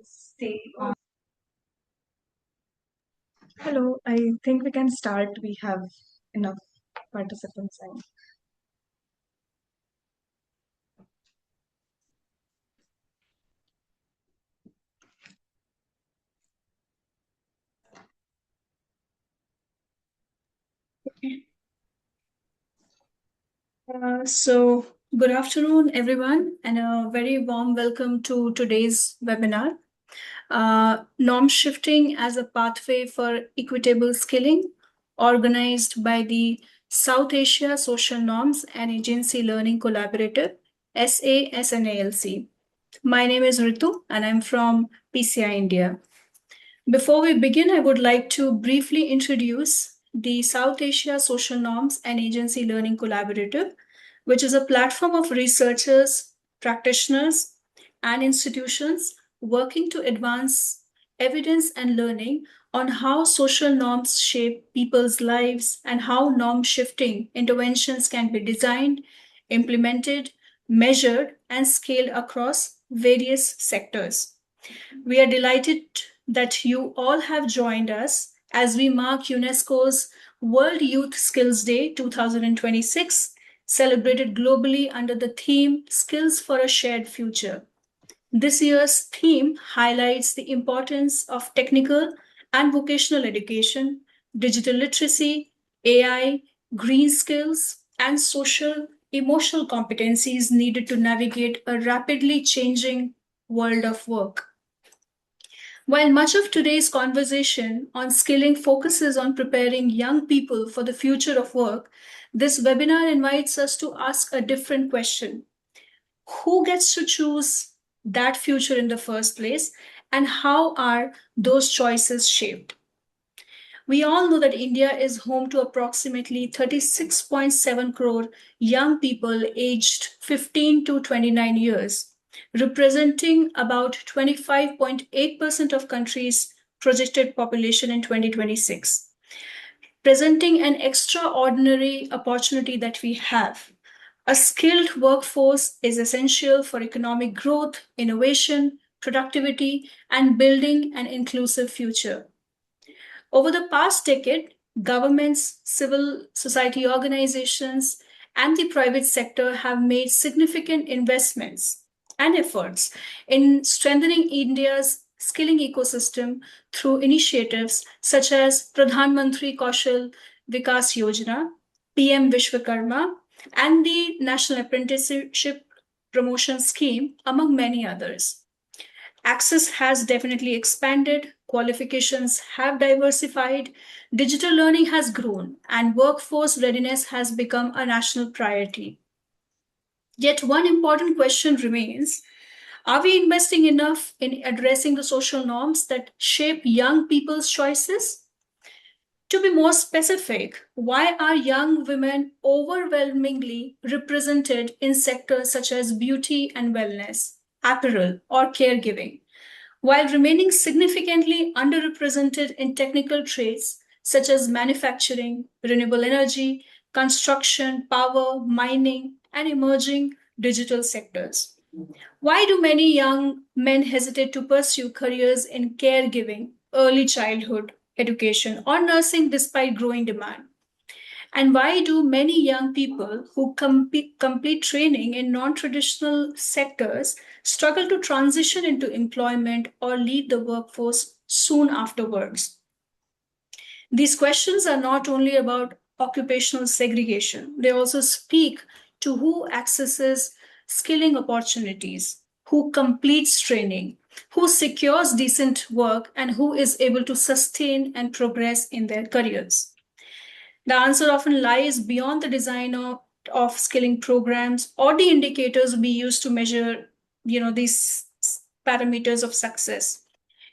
Stay on. Hello, I think we can start. We have enough participants. Good afternoon, everyone, and a very warm welcome to today's webinar. Norm Shifting as a Pathway for Equitable Skilling, organized by the South Asia Social Norms and Agency Learning Collaborative, SASNALC. My name is Ritu, and I'm from PCI India. Before we begin, I would like to briefly introduce the South Asia Social Norms and Agency Learning Collaborative, which is a platform of researchers, practitioners, and institutions working to advance evidence and learning on how social norms shape people's lives and how norm shifting interventions can be designed, implemented, measured, and scaled across various sectors. We are delighted that you all have joined us as we mark UNESCO's World Youth Skills Day 2026, celebrated globally under the theme Skills for a Shared Future. This year's theme highlights the importance of technical and vocational education, digital literacy, AI, green skills, and social emotional competencies needed to navigate a rapidly changing world of work. While much of today's conversation on skilling focuses on preparing young people for the future of work, this webinar invites us to ask a different question. Who gets to choose that future in the first place, and how are those choices shaped? We all know that India is home to approximately 36.7 crore young people aged 15 to 29 years, representing about 25.8% of country's projected population in 2026, presenting an extraordinary opportunity that we have. A skilled workforce is essential for economic growth, innovation, productivity, and building an inclusive future. Over the past decade, governments, civil society organizations, and the private sector have made significant investments and efforts in strengthening India's skilling ecosystem through initiatives such as Pradhan Mantri Kaushal Vikas Yojana, PM Vishwakarma, and the National Apprenticeship Promotion Scheme, among many others. Access has definitely expanded, qualifications have diversified, digital learning has grown, and workforce readiness has become a national priority. Yet, one important question remains: are we investing enough in addressing the social norms that shape young people's choices? To be more specific, why are young women overwhelmingly represented in sectors such as beauty and wellness, apparel, or caregiving, while remaining significantly underrepresented in technical trades such as manufacturing, renewable energy, construction, power, mining, and emerging digital sectors? Why do many young men hesitate to pursue careers in caregiving, early childhood education, or nursing despite growing demand? And why do many young people who complete training in non traditional sectors struggle to transition into employment or leave the workforce soon afterwards? These questions are not only about occupational segregation, they also speak to who accesses skilling opportunities, who completes training, who secures decent work, and who is able to sustain and progress in their careers. The answer often lies beyond the design of skilling programs or the indicators we use to measure, these parameters of success.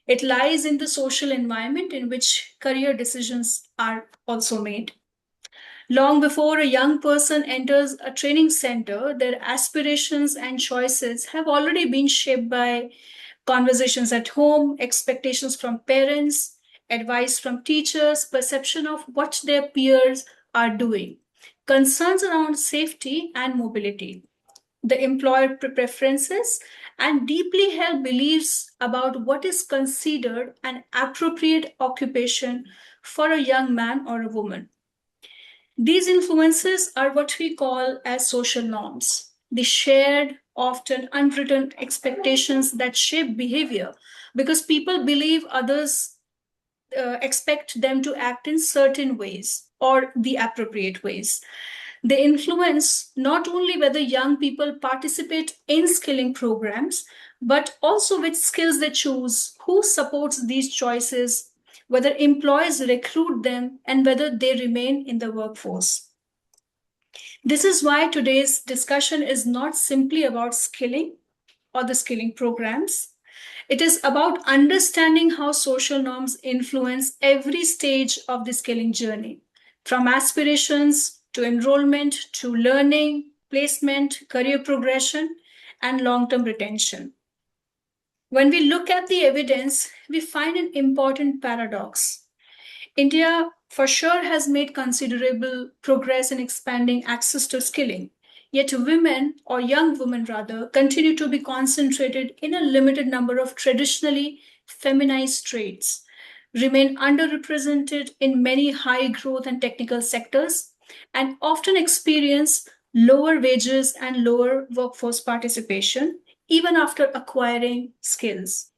It lies in the social environment in which career decisions are also made. Long before a young person enters a training center, their aspirations and choices have already been shaped by conversations at home, expectations from parents, advice from teachers, perception of what their peers are doing, concerns around safety and mobility, the employer preferences, and deeply held beliefs about what is considered an appropriate occupation for a young man or a woman. These influences are what we call as social norms, the shared, often unwritten expectations that shape behavior because people believe others expect them to act in certain ways or the appropriate ways. They influence not only whether young people participate in skilling programs, but also which skills they choose, who supports these choices, whether employers recruit them, and whether they remain in the workforce. This is why today's discussion is not simply about skilling or the skilling programs. It is about understanding how social norms influence every stage of the skilling journey, from aspirations to enrollment to learning, placement, career progression, and long term retention. When we look at the evidence, we find an important paradox. India, for sure, has made considerable progress in expanding access to skilling. Yet, women, or young women rather, continue to be concentrated in a limited number of traditionally feminized trades, remain underrepresented in many high growth and technical sectors, and often experience lower wages and lower workforce participation, even after acquiring skills.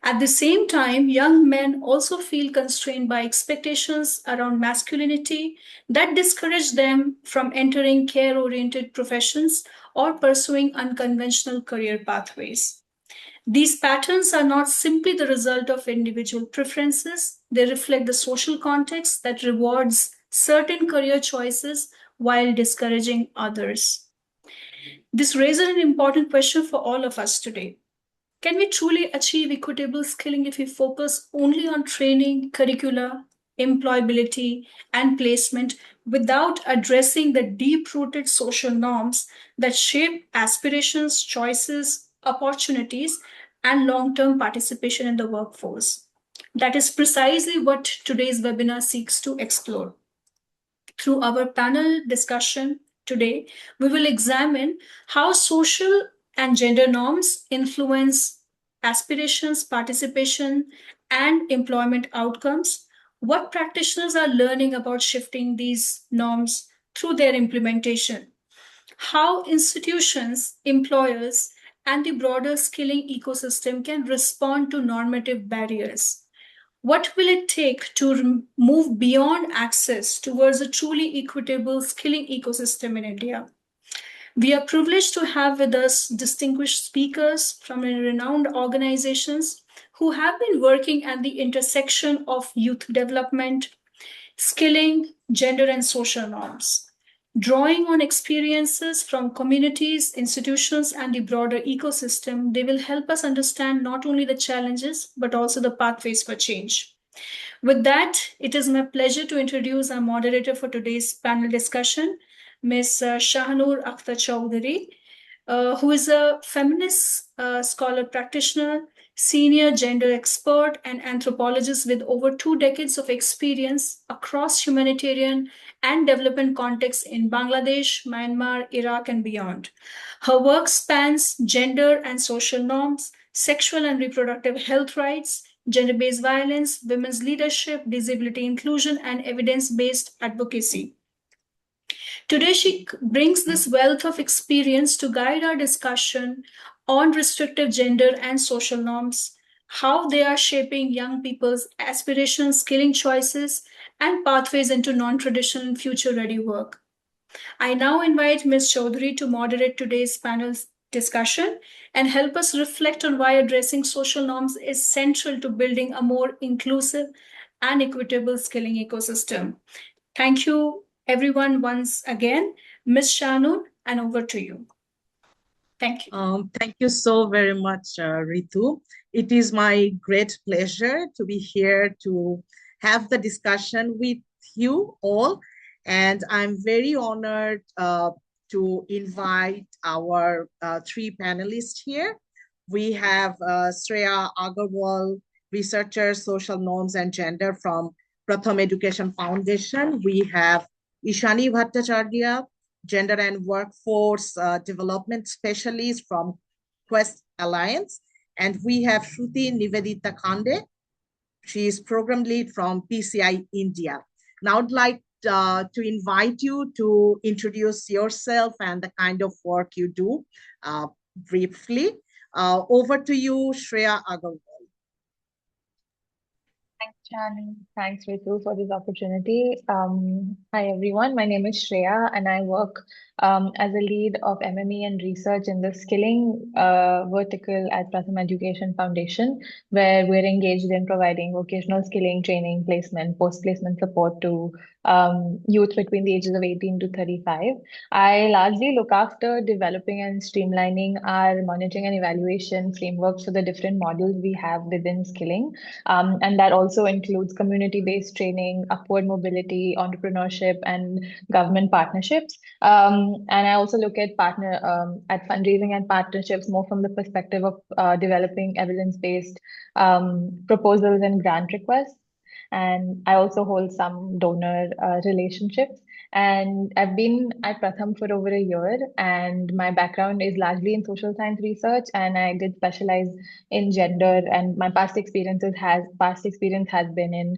At the same time, young men also feel constrained by expectations around masculinity that discourage them from entering care oriented professions or pursuing unconventional career pathways. These patterns are not simply the result of individual preferences, they reflect the social context that rewards certain career choices while discouraging others. This raises an important question for all of us today. Can we truly achieve equitable skilling if we focus only on training, curricula, employability, and placement without addressing the deep rooted social norms that shape aspirations, choices, opportunities, and long term participation in the workforce? That is precisely what today's webinar seeks to explore. Through our panel discussion today, we will examine how social and gender norms influence aspirations, participation, and employment outcomes, what practitioners are learning about shifting these norms through their implementation, how institutions, employers, and the broader skilling ecosystem can respond to normative barriers. What will it take to move beyond access towards a truly equitable skilling ecosystem in India? We are privileged to have with us distinguished speakers from renowned organizations who have been working at the intersection of youth development, skilling, gender, and social norms. Drawing on experiences from communities, institutions, and the broader ecosystem, they will help us understand not only the challenges but also the pathways for change. With that, it is my pleasure to introduce our moderator for today's panel discussion, Ms. Shahanur Akhtar Chowdhury, who is a feminist scholar practitioner, senior gender expert, and anthropologist with over 2 decades of experience across humanitarian and development contexts in Bangladesh, Myanmar, Iraq, and beyond. Her work spans gender and social norms, sexual and reproductive health rights, gender based violence, women's leadership, disability inclusion, and evidence based advocacy. Today, she brings this wealth of experience to guide our discussion on restrictive gender and social norms, how they are shaping young people's aspirations, skilling choices, and pathways into non traditional future ready work. I now invite Ms. Chaudhary to moderate today's panel's discussion and help us reflect on why addressing social norms is central to building a more inclusive and equitable skilling ecosystem. Thank you, everyone, once again. Ms. Shanun, and over to you. Thank you. Thank you so very much, Ritu. It is my great pleasure to be here to have the discussion with you all. And I'm very honored to invite our three panelists here. We have Shreya Agarwal, researcher, social norms and gender from Pratham Education Foundation. We have Ishani Bhattacharya, Gender and Workforce Development Specialist from Quest Alliance. And we have Shruti Nivedita Khande. She is Program Lead from PCI India. Now I'd like to invite you to introduce yourself and the kind of work you do briefly. Over to you, Shreya Agarwal. Thanks, Chan. Thanks, Ritu, for this opportunity. Hi, everyone. My name is Shreya, and I work as a lead of MME and research in the skilling vertical at Pratham Education Foundation, where we're engaged in providing vocational skilling, training, placement, post-placement support to youth between the ages of 18 to 35. I largely look after developing and streamlining our monitoring and evaluation frameworks for the different modules we have within skilling. And that also includes community-based training, upward mobility, entrepreneurship, and government partnerships. And I also look at at fundraising and partnerships more from the perspective of developing evidence-based proposals and grant requests. And I also hold some donor relationships. And I've been at Pratham for over a year, and my background is largely in social science research, and I did specialize in gender. And my past experience has been in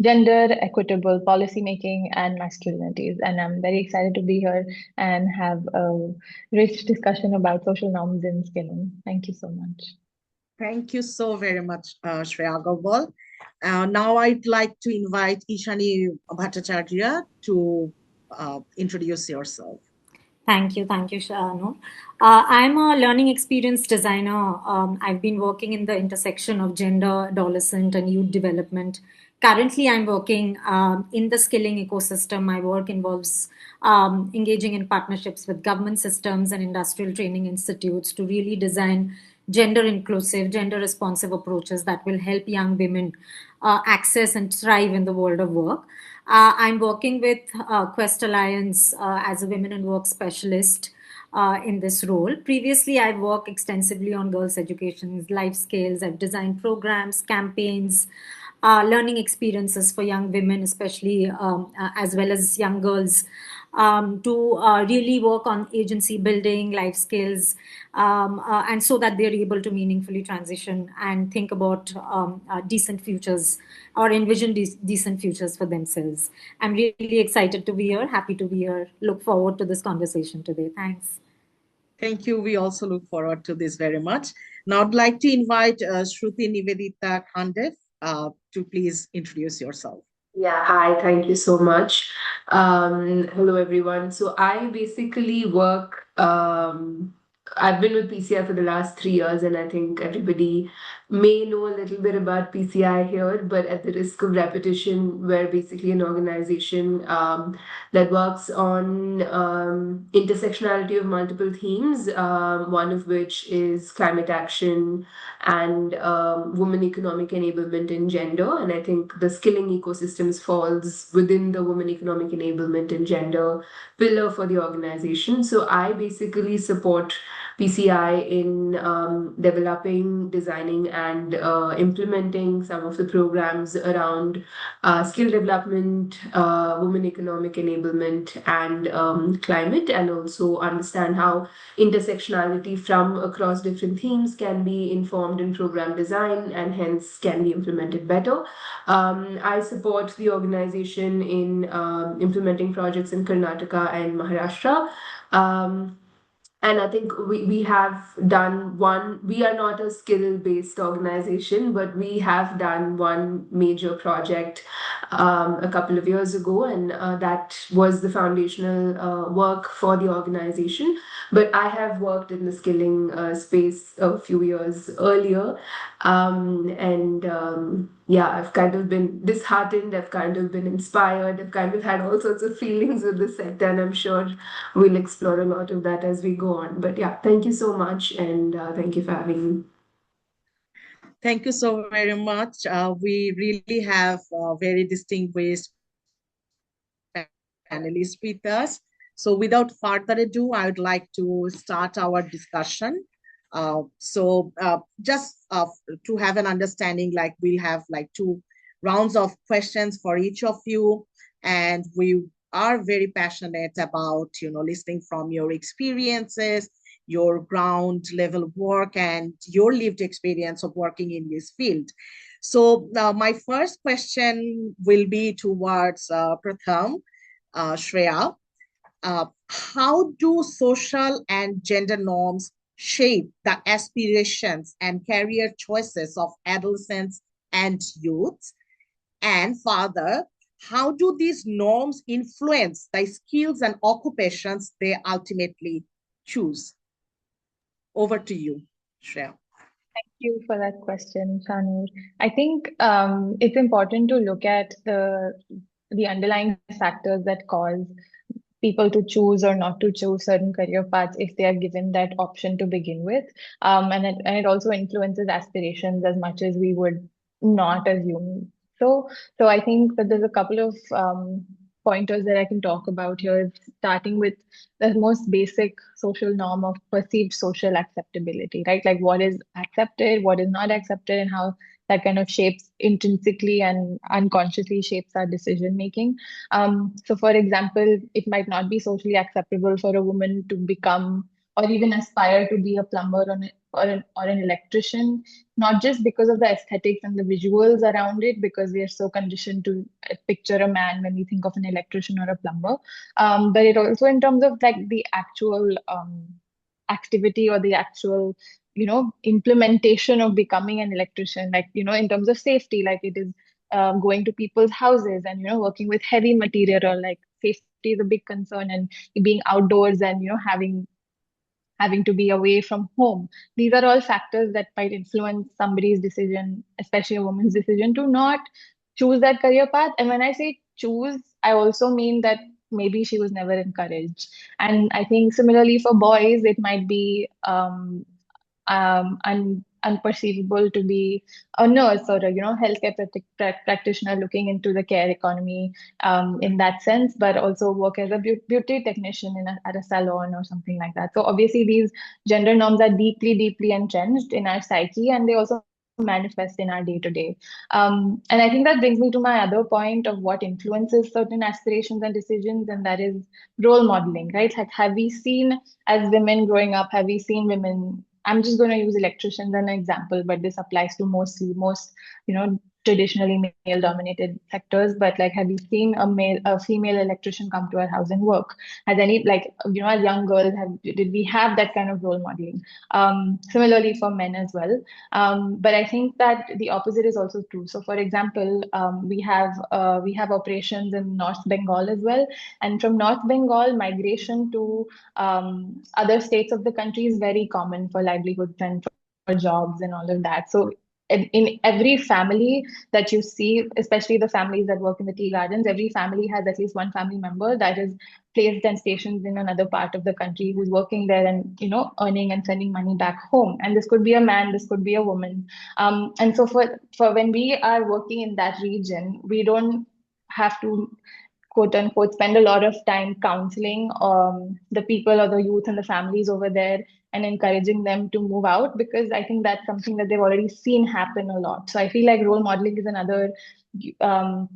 gender, equitable policy making, and masculinities. And I'm very excited to be here and have a rich discussion about social norms in skilling. Thank you so much. Thank you so very much, Shreya Gopal. Now I'd like to invite Ishani Bhattacharya to introduce yourself. Thank you, Shanu. I'm a learning experience designer. I've been working in the intersection of gender, adolescent, and youth development. Currently, I'm working in the skilling ecosystem. My work involves engaging in partnerships with government systems and industrial training institutes to really design gender inclusive, gender responsive approaches that will help young women access and thrive in the world of work. I'm working with Quest Alliance as a women in work specialist in this role. Previously, I've worked extensively on girls' education, life skills. I've designed programs, campaigns, learning experiences for young women, especially as well as young girls, to really work on agency building, life skills, and so that they're able to meaningfully transition and think about decent futures or envision decent futures for themselves. I'm really excited to be here, happy to be here. Look forward to this conversation today. Thanks. Thank you. We also look forward to this very much. Now I'd like to invite Shruti Nivedita Khandev to please introduce yourself. Yeah, hi, thank you so much. Hello, everyone. So I basically work, I've been with PCI for the last 3 years, and I think everybody may know a little bit about PCI here, but at the risk of repetition, we're basically an organization that works on intersectionality of multiple themes, one of which is climate action and women economic enablement and gender. And I think the skilling ecosystems falls within the women economic enablement and gender pillar for the organization. So I basically support PCI in developing, designing, and implementing some of the programs around skill development, women economic enablement, and climate, and also understand how intersectionality from across different themes can be informed in program design and hence can be implemented better. I support the organization in implementing projects in Karnataka and Maharashtra. And I think we have done one, we are not a skill based organization, but we have done one major project a couple of years ago, and that was the foundational work for the organization. But I have worked in the skilling space a few years earlier. Yeah, I've kind of been disheartened, I've kind of been inspired, I've kind of had all sorts of feelings with the sector, and I'm sure we'll explore a lot of that as we go on. But yeah, thank you so much, and thank you for having me. Thank you so very much. We really have very distinguished panelists with us. So without further ado, I would like to start our discussion. Just to have an understanding, like we'll have like two rounds of questions for each of you, and we are very passionate about listening from your experiences, your ground level work, and your lived experience of working in this field. So my first question will be towards Pratham, Shreya. How do social and gender norms shape the aspirations and career choices of adolescents and youth? And further, how do these norms influence the skills and occupations they ultimately choose? Over to you, Shreya. Thank you for that question, Shanur. I think it's important to look at the underlying factors that cause people to choose or not to choose certain career paths if they are given that option to begin with. And it also influences aspirations as much as we would not assume. So I think that there's a couple of pointers that I can talk about here, starting with the most basic social norm of perceived social acceptability, right? Like what is accepted, what is not accepted, and how that kind of shapes intrinsically and unconsciously shapes our decision making. So, for example, it might not be socially acceptable for a woman to become or even aspire to be a plumber or an electrician, not just because of the aesthetics and the visuals around it, because we are so conditioned to picture a man when we think of an electrician or a plumber, but it also in terms of like the actual activity or the actual, implementation of becoming an electrician, like, in terms of safety, like it is going to people's houses and, working with heavy material, like safety is a big concern, and being outdoors and, having to be away from home. These are all factors that might influence somebody's decision, especially a woman's decision to not choose that career path. And when I say choose, I also mean that maybe she was never encouraged. And I think similarly for boys, it might be unperceivable to be a nurse or a healthcare practitioner looking into the care economy in that sense, but also work as a beauty technician at a salon or something like that. So obviously these gender norms are deeply, deeply entrenched in our psyche, and they also manifest in our day to day. And I think that brings me to my other point of what influences certain aspirations and decisions, and that is role modeling, right? Like, have we seen as women growing up, have we seen women? I'm just going to use electricians as an example, but this applies to most, traditionally male-dominated sectors. But like, have you seen a female electrician come to our house and work? Has any, like, as young girls, did we have that kind of role modeling? Similarly for men as well. But I think that the opposite is also true. So, for example, we have operations in North Bengal as well, and from North Bengal, migration to other states of the country is very common for livelihoods and for jobs and all of that. So in every family that you see, especially the families that work in the tea gardens, every family has at least one family member that is placed and stationed in another part of the country who's working there and earning and sending money back home. And this could be a man, this could be a woman. And so for when we are working in that region, we don't have to quote unquote spend a lot of time counseling the people or the youth and the families over there and encouraging them to move out, because I think that's something that they've already seen happen a lot. So I feel like role modeling is another um,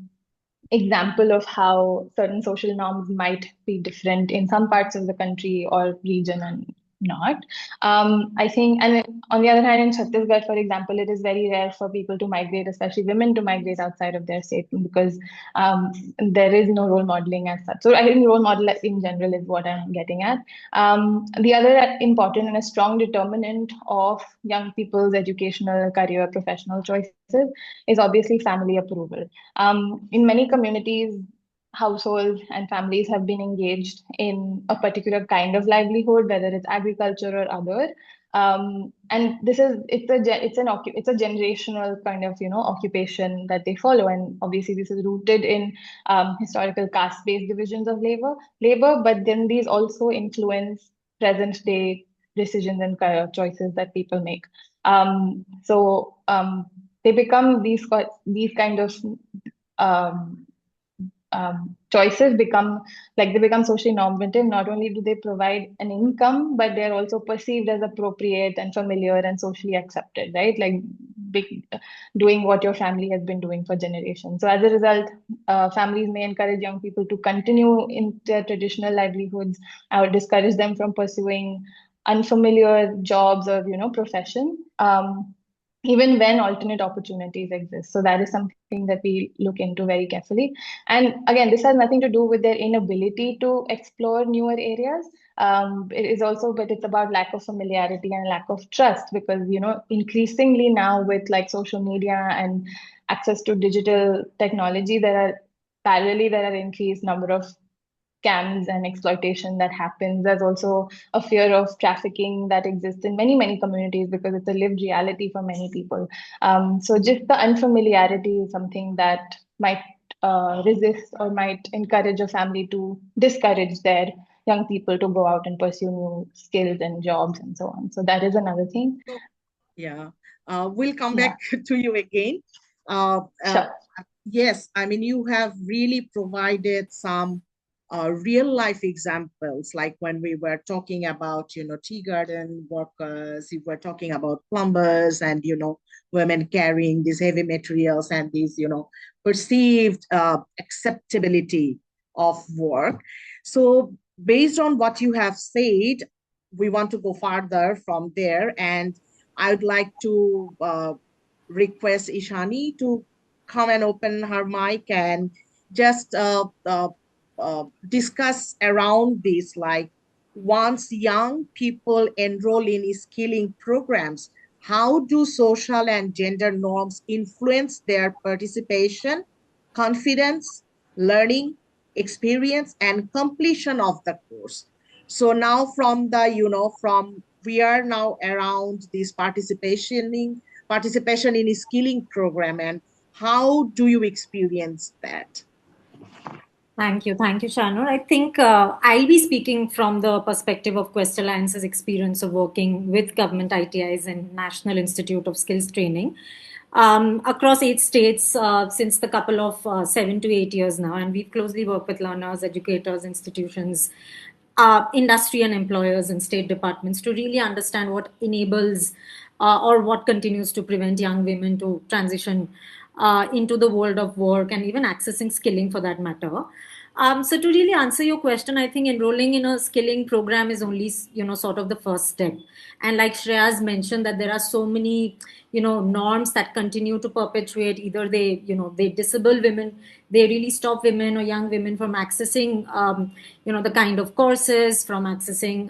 example of how certain social norms might be different in some parts of the country or region and not. I think, and on the other hand, in Chhattisgarh, for example, it is very rare for people to migrate, especially women to migrate outside of their state, because there is no role modeling as such. So I think role model in general is what I'm getting at. The other important and a strong determinant of young people's educational, career, professional choices is obviously family approval. In many communities, households and families have been engaged in a particular kind of livelihood, whether it's agriculture or other. And this is it's a generational kind of occupation that they follow, and obviously this is rooted in historical caste-based divisions of labor. But then these also influence present-day decisions and choices that people make. So they become these kind of um, choices become like they become socially normative. Not only do they provide an income, but they're also perceived as appropriate and familiar and socially accepted, right? Like big, doing what your family has been doing for generations. So as a result, families may encourage young people to continue in their traditional livelihoods or discourage them from pursuing unfamiliar jobs or profession. Even when alternate opportunities exist. So that is something that we look into very carefully. And again, this has nothing to do with their inability to explore newer areas. It is also, but it's about lack of familiarity and lack of trust, because increasingly now with like social media and access to digital technology, there are increased number of scams and exploitation that happens. There's also a fear of trafficking that exists in many, many communities because it's a lived reality for many people. So just the unfamiliarity is something that might resist or might encourage a family to discourage their young people to go out and pursue new skills and jobs and so on. So that is another thing. So, yeah, we'll come Yeah, back to you again. Uh, uh, sure. yes, I mean, you have really provided some real life examples, like when we were talking about, tea garden workers, we were talking about plumbers and, women carrying these heavy materials and these, perceived acceptability of work. So based on what you have said, we want to go farther from there. And I would like to request Ishani to come and open her mic and just discuss around this, like once young people enroll in skilling programs, how do social and gender norms influence their participation, confidence, learning, experience, and completion of the course? So now from the, from we are now around this participation in skilling program, and how do you experience that? Thank you, Shanur. I think I'll be speaking from the perspective of Quest Alliance's experience of working with government ITIs and National Institute of Skills Training across 8 states since the couple of 7 to 8 years now. And we've closely worked with learners, educators, institutions, industry and employers and state departments to really understand what enables or what continues to prevent young women to transition into the world of work and even accessing skilling for that matter. So to really answer your question, I think enrolling in a skilling program is only, sort of the first step. And like Shreya's mentioned, that there are so many, norms that continue to perpetuate. Either they disable women, they really stop women or young women from accessing, the kind of courses, from accessing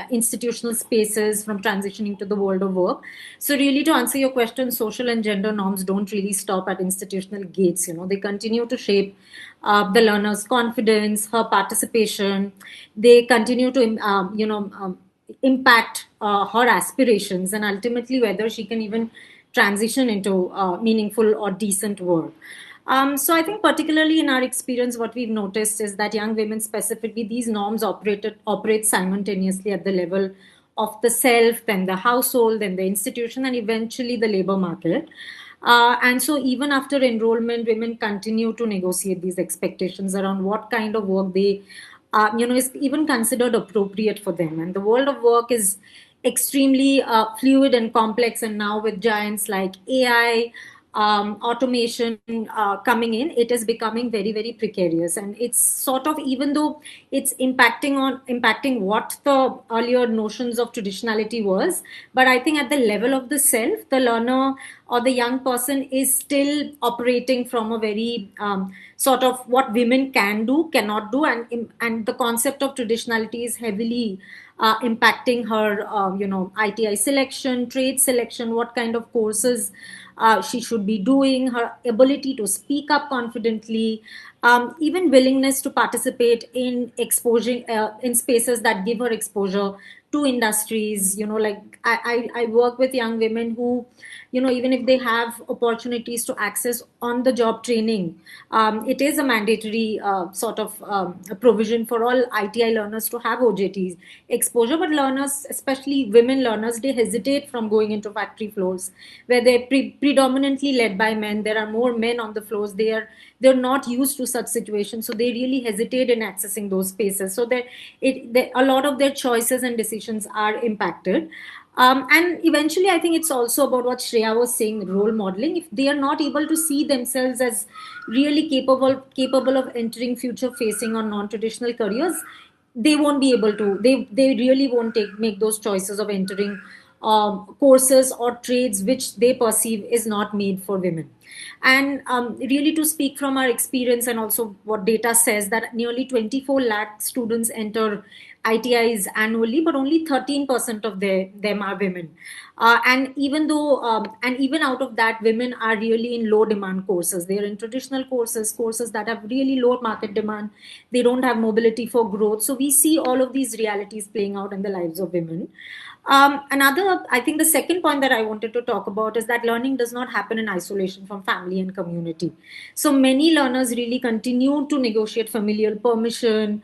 institutional spaces, from transitioning to the world of work. So really, to answer your question, social and gender norms don't really stop at institutional gates. They continue to shape the learner's confidence, her participation. They continue to, impact her aspirations and ultimately whether she can even transition into meaningful or decent work. So I think particularly in our experience, what we've noticed is that young women specifically, these norms operate simultaneously at the level of the self, then the household, then the institution, and eventually the labor market. And so even after enrollment, women continue to negotiate these expectations around what kind of work they, is even considered appropriate for them. And the world of work is extremely fluid and complex. And now with giants like AI, automation coming in, it is becoming very, very precarious. And it's sort of, even though it's impacting what the earlier notions of traditionality was, but I think at the level of the self, the learner or the young person is still operating from a very sort of what women can do, cannot do, and the concept of traditionality is heavily impacting her, ITI selection, trade selection, what kind of courses she should be doing, her ability to speak up confidently, even willingness to participate in exposing in spaces that give her exposure to industries. Like I work with young women who, even if they have opportunities to access on the job training, it is a mandatory sort of a provision for all ITI learners to have OJTs exposure. But learners, especially women learners, they hesitate from going into factory floors where they're predominantly led by men. There are more men on the floors. They're not used to such situations, so they really hesitate in accessing those spaces. So a lot of their choices and decisions are impacted. And eventually, I think it's also about what Shreya was saying, role modeling. If they are not able to see themselves as really capable of entering future facing or non-traditional careers, they won't be able to. They really won't make those choices of entering courses or trades which they perceive is not made for women. And really, to speak from our experience and also what data says, that nearly 24 lakh students enter ITIs annually, but only 13% of them are women. And even out of that, women are really in low demand courses. They are in traditional courses that have really low market demand. They don't have mobility for growth. So we see all of these realities playing out in the lives of women. I think the second point that I wanted to talk about is that learning does not happen in isolation from family and community. So many learners really continue to negotiate familial permission,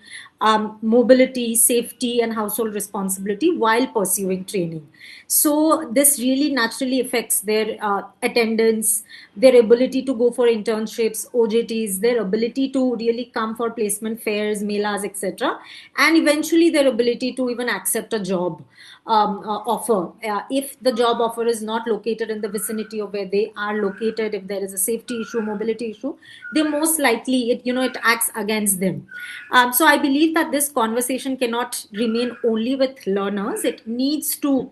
mobility, safety, and household responsibility while pursuing training. So this really naturally affects their attendance, their ability to go for internships, OJTs, their ability to really come for placement fairs, melas, etc., and eventually their ability to even accept a job offer. If the job offer is not located in the vicinity of where they are located, if there is a safety issue, mobility issue, they most likely it acts against them. So I believe that this conversation cannot remain only with learners. It needs to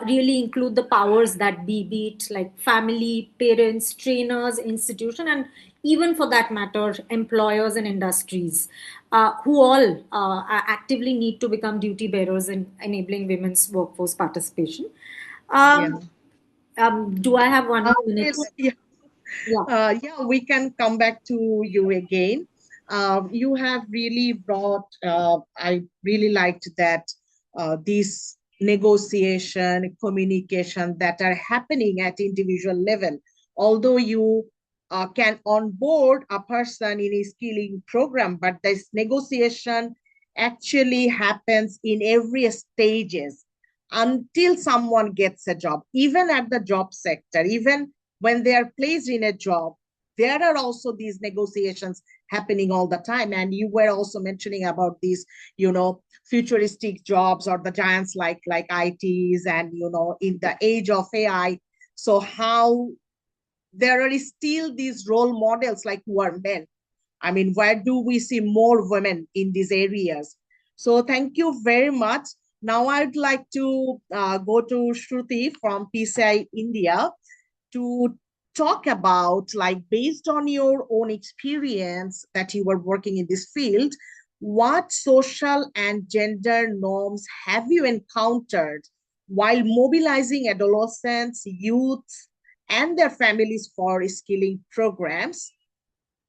really include the powers that be it like family, parents, trainers, institution, and even for that matter, employers and industries. who all actively need to become duty bearers in enabling women's workforce participation. Yeah. Um, do I have one more minute? Well, yeah. Yeah. Yeah, we can come back to you again. You have really brought, I really liked that this negotiation, communication that are happening at individual level. Although you can onboard a person in a skilling program, but this negotiation actually happens in every stages until someone gets a job, even at the job sector, even when they are placed in a job, there are also these negotiations happening all the time. And you were also mentioning about these, futuristic jobs or the giants like ITs, and in the age of AI. So how there are still these role models like who are men. I mean, where do we see more women in these areas? So thank you very much. Now I'd like to go to Shruti from PCI India to talk about, like, based on your own experience that you were working in this field, what social and gender norms have you encountered while mobilizing adolescents, youth, and their families for skilling programs?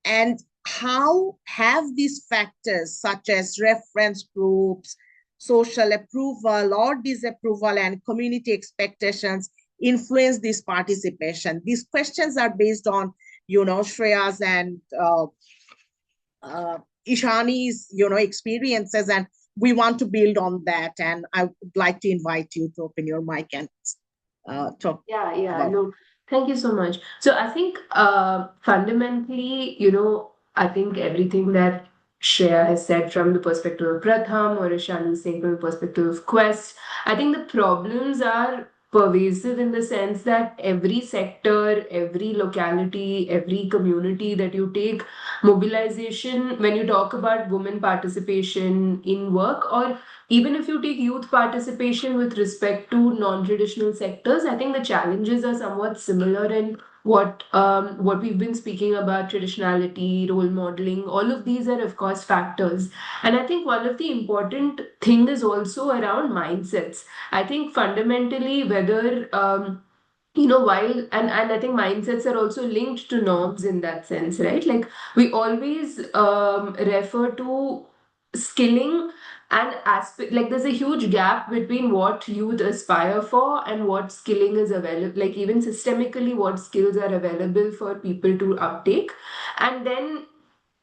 And how have these factors such as reference groups, social approval or disapproval, and community expectations influence this participation? These questions are based on, Shreya's and uh, Ishani's, experiences, and we want to build on that. And I would like to invite you to open your mic and talk Yeah, about. no, thank you so much. So I think fundamentally, I think everything that Shreya has said from the perspective of Pratham or Ishani saying from the perspective of Quest, I think the problems are pervasive in the sense that every sector, every locality, every community that you take, mobilization, when you talk about women participation in work, or even if you take youth participation with respect to non-traditional sectors, I think the challenges are somewhat similar in what we've been speaking about: traditionality, role modeling. All of these are, of course, factors. And I think one of the important thing is also around mindsets. I think fundamentally, whether while and I think mindsets are also linked to norms in that sense, right? Like, we always refer to skilling and aspect, like there's a huge gap between what youth aspire for and what skilling is available, like even systemically what skills are available for people to uptake. And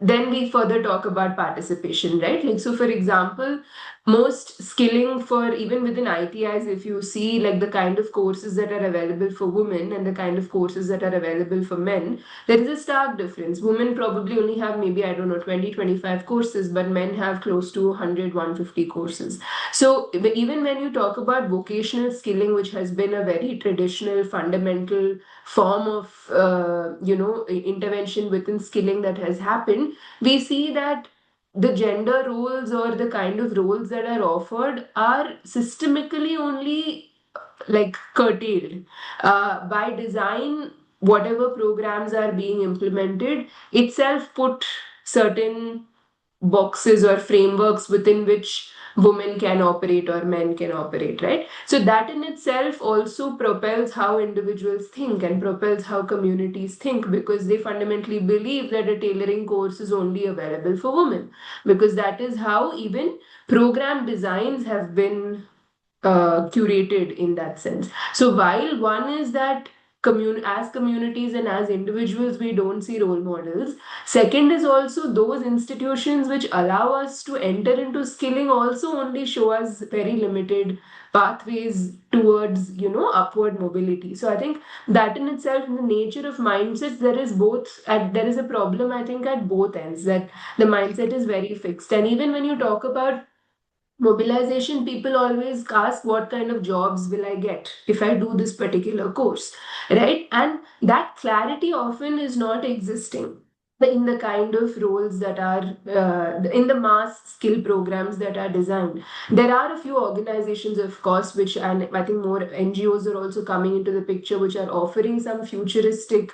then we further talk about participation, right? Like, so for example, most skilling for even within ITIs, if you see like the kind of courses that are available for women and the kind of courses that are available for men, there is a stark difference. Women probably only have maybe, I don't know, 20-25 courses, but men have close to 100-150 courses. So even when you talk about vocational skilling, which has been a very traditional fundamental form of intervention within skilling that has happened, we see that the gender roles or the kind of roles that are offered are systemically only like curtailed by design. Whatever programs are being implemented itself put certain boxes or frameworks within which women can operate or men can operate, right? So that in itself also propels how individuals think and propels how communities think, because they fundamentally believe that a tailoring course is only available for women, because that is how even program designs have been curated in that sense. So while one is that as communities and as individuals, we don't see role models. Second is also those institutions which allow us to enter into skilling also only show us very limited pathways towards, upward mobility. So I think that in itself, in the nature of mindsets, there is a problem, I think, at both ends, that the mindset is very fixed. And even when you talk about mobilization, people always ask, what kind of jobs will I get if I do this particular course, right? And that clarity often is not existing. in the kind of roles that are in the mass skill programs that are designed. There are a few organizations, of course, which, and I think more NGOs are also coming into the picture, which are offering some futuristic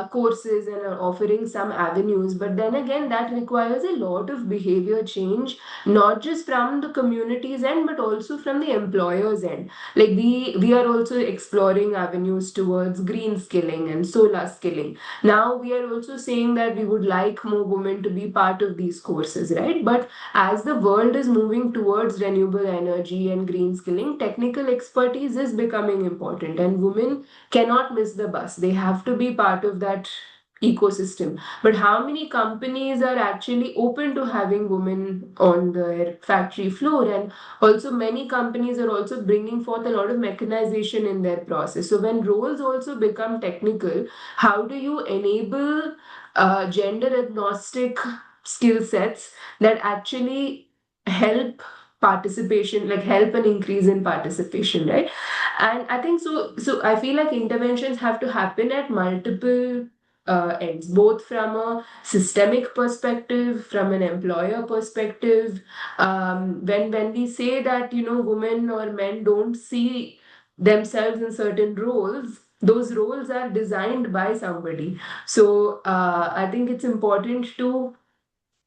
courses and are offering some avenues. But then again, that requires a lot of behavior change, not just from the community's end, but also from the employer's end. Like we are also exploring avenues towards green skilling and solar skilling. Now we are also saying that we would like more women to be part of these courses, right? But as the world is moving towards renewable energy and green skilling, technical expertise is becoming important, and women cannot miss the bus. They have to be part of that ecosystem. But how many companies are actually open to having women on their factory floor? And also many companies are also bringing forth a lot of mechanization in their process. So when roles also become technical, how do you enable gender agnostic skill sets that actually help participation, like help an increase in participation, right? And I think so I feel like interventions have to happen at multiple ends, both from a systemic perspective, from an employer perspective. When we say that, you know, women or men don't see themselves in certain roles, those roles are designed by somebody. So I think it's important to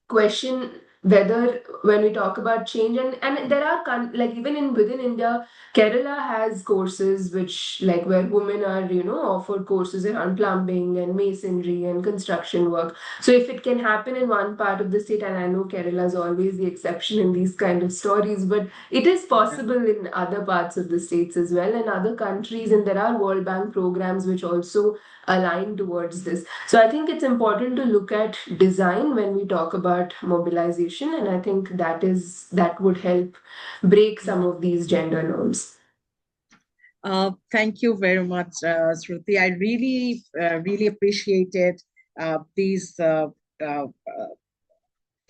question whether, when we talk about change, and there are like even in within India, Kerala has courses which, like, where women are, you know, offered courses around plumbing and masonry and construction work. So if it can happen in one part of the state, and I know Kerala is always the exception in these kind of stories, but it is possible in other parts of the states as well, and other countries, and there are World Bank programs which also align towards this. So I think it's important to look at design when we talk about mobilization, and I think that would help break some of these gender norms. Thank you very much, Shruti. I really appreciated these uh,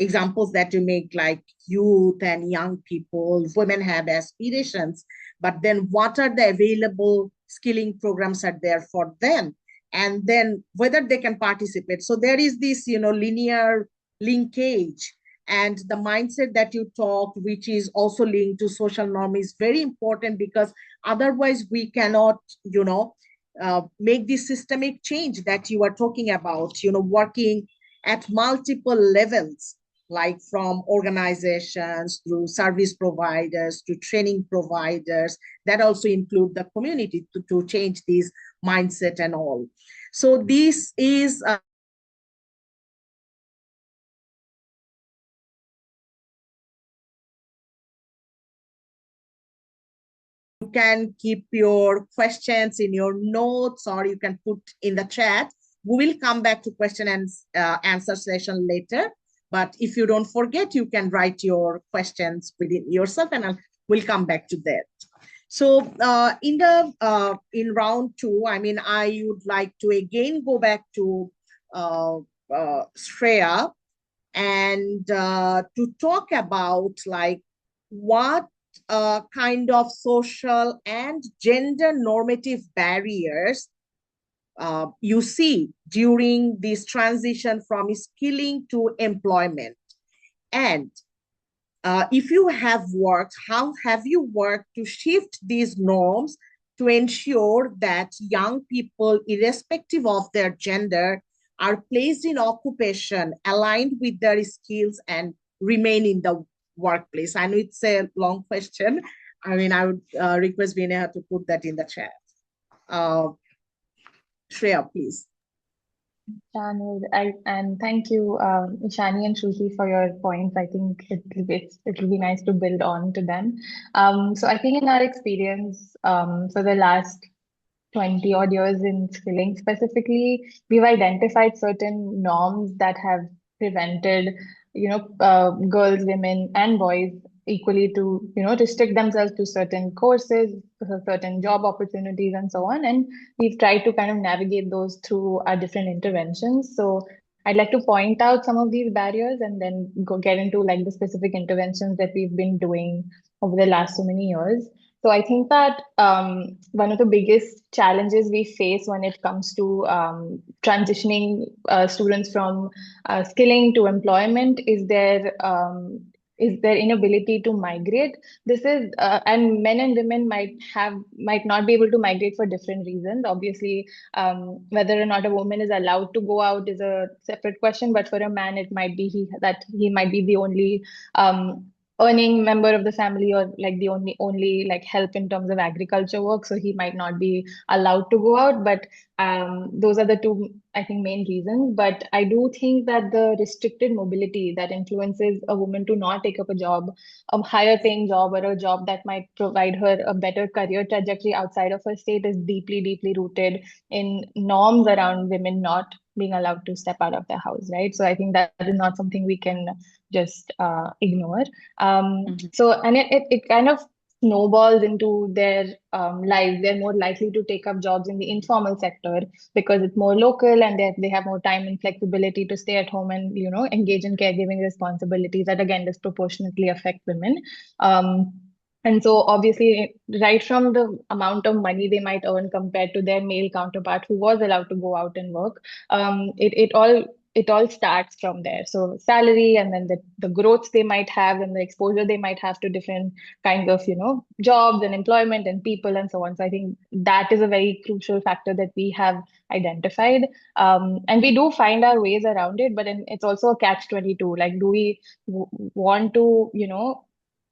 examples that you make, like youth and young people. Women have aspirations, but then what are the available skilling programs are there for them, and then whether they can participate. So there is this, you know, linear linkage, and the mindset that you talked, which is also linked to social norm, is very important, because otherwise we cannot, you know, make this systemic change that you are talking about, you know, working at multiple levels, like from organizations through service providers to training providers, that also include the community to change this mindset and all. So this is you can keep your questions in your notes, or you can put in the chat. We will come back to question and answer session later. But if you don't forget, you can write your questions within yourself, and we'll come back to that. So in round two, I mean, I would like to again go back to Shreya, and to talk about, like, what kind of social and gender normative barriers you see during this transition from skilling to employment. And if you have worked, how have you worked to shift these norms to ensure that young people, irrespective of their gender, are placed in occupation aligned with their skills and remain in the workplace? I know it's a long question. I mean, I would request Vinaya to put that in the chat. Shreya, please. And thank you, Ishani and Shruti, for your points. I think it'll be nice to build on to them. So I think in our experience, for the last 20 odd years in skilling specifically, we've identified certain norms that have prevented, girls, women, and boys equally to, restrict themselves to certain courses, to certain job opportunities, and so on. And we've tried to kind of navigate those through our different interventions. So I'd like to point out some of these barriers and then go get into like the specific interventions that we've been doing over the last so many years. So I think that one of the biggest challenges we face when it comes to transitioning students from skilling to employment is their inability to migrate. This is and men and women might not be able to migrate for different reasons. Obviously, whether or not a woman is allowed to go out is a separate question. But for a man, it might be he might be the only um, earning member of the family, or like the only like help in terms of agriculture work, so he might not be allowed to go out. But those are the two, I think, main reasons. But I do think that the restricted mobility that influences a woman to not take up a job, a higher paying job, or a job that might provide her a better career trajectory outside of her state, is deeply rooted in norms around women not being allowed to step out of their house, right? So I think that is not something we can just ignore. And it kind of snowballs into their lives. They're more likely to take up jobs in the informal sector because it's more local, and they have more time and flexibility to stay at home and engage in caregiving responsibilities that again disproportionately affect women. Um, and so obviously, right from the amount of money they might earn compared to their male counterpart who was allowed to go out and work, it all starts from there. So salary, and then the growth they might have, and the exposure they might have to different kinds of jobs and employment and people and so on. So I think that is a very crucial factor that we have identified, and we do find our ways around it. But then it's also a catch-22. Like, do we want to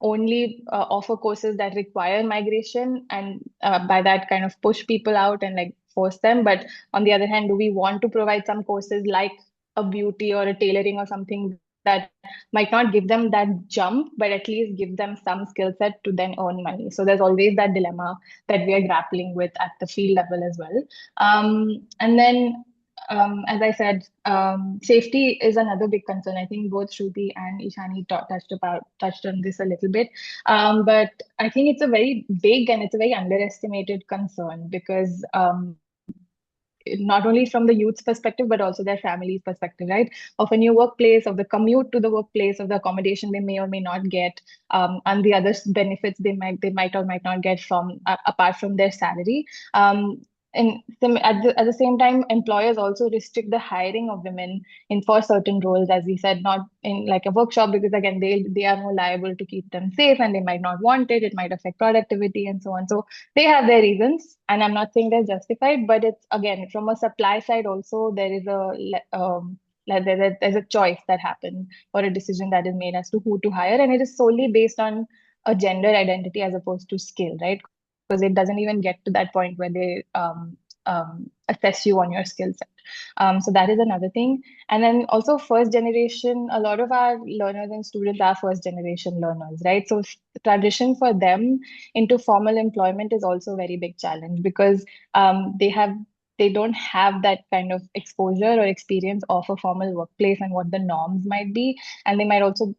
only offer courses that require migration, and by that kind of push people out and like force them? But on the other hand, do we want to provide some courses like a beauty or a tailoring or something that might not give them that jump, but at least give them some skill set to then earn money? So there's always that dilemma that we are grappling with at the field level as well. And then as I said, safety is another big concern. I think both Shruti and Ishani touched on this a little bit, but I think it's a very big and it's a very underestimated concern, because not only from the youth's perspective, but also their family's perspective, right? Of a new workplace, of the commute to the workplace, of the accommodation they may or may not get, and the other benefits they might or might not get from apart from their salary. At the same time, employers also restrict the hiring of women in for certain roles, as we said, not in like a workshop, because again, they are more liable to keep them safe, and they might not want it. It might affect productivity and so on. So they have their reasons, and I'm not saying they're justified, but it's again from a supply side also, there is there's a choice that happens, or a decision that is made as to who to hire, and it is solely based on a gender identity as opposed to skill, right? Because it doesn't even get to that point where they assess you on your skill set. So that is another thing. And then also first generation, a lot of our learners and students are first generation learners, right? So transition for them into formal employment is also a very big challenge, because they don't have that kind of exposure or experience of a formal workplace and what the norms might be. And they might also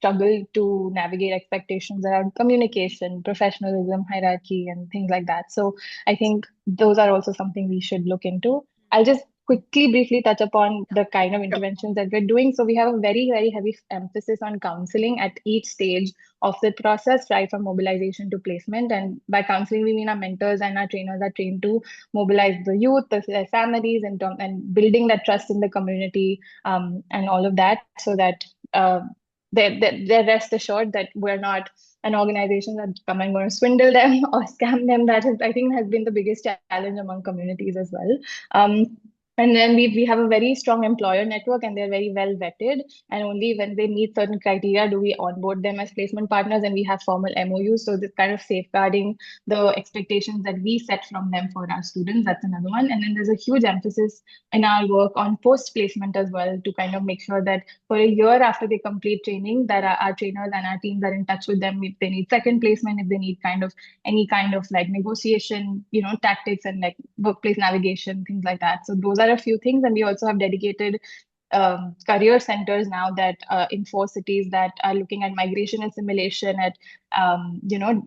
struggle to navigate expectations around communication, professionalism, hierarchy, and things like that. So I think those are also something we should look into. I'll just quickly, briefly touch upon the kind of Sure. interventions that we're doing. So we have a very heavy emphasis on counseling at each stage of the process, right from mobilization to placement. And by counseling, we mean our mentors and our trainers are trained to mobilize the youth, their families, and building that trust in the community, and all of that, so that they're rest assured that we're not an organization that come and going to swindle them or scam them. That is, I think, has been the biggest challenge among communities as well. And then we have a very strong employer network, and they're very well vetted. And only when they meet certain criteria do we onboard them as placement partners, and we have formal MOUs. So this kind of safeguarding the expectations that we set from them for our students. That's another one. And then there's a huge emphasis in our work on post placement as well, to kind of make sure that for a year after they complete training, that our trainers and our teams are in touch with them if they need second placement, if they need any kind of like negotiation, tactics and like workplace navigation, things like that. So those are a few things. And we also have dedicated career centers now that in 4 cities that are looking at migration and simulation, at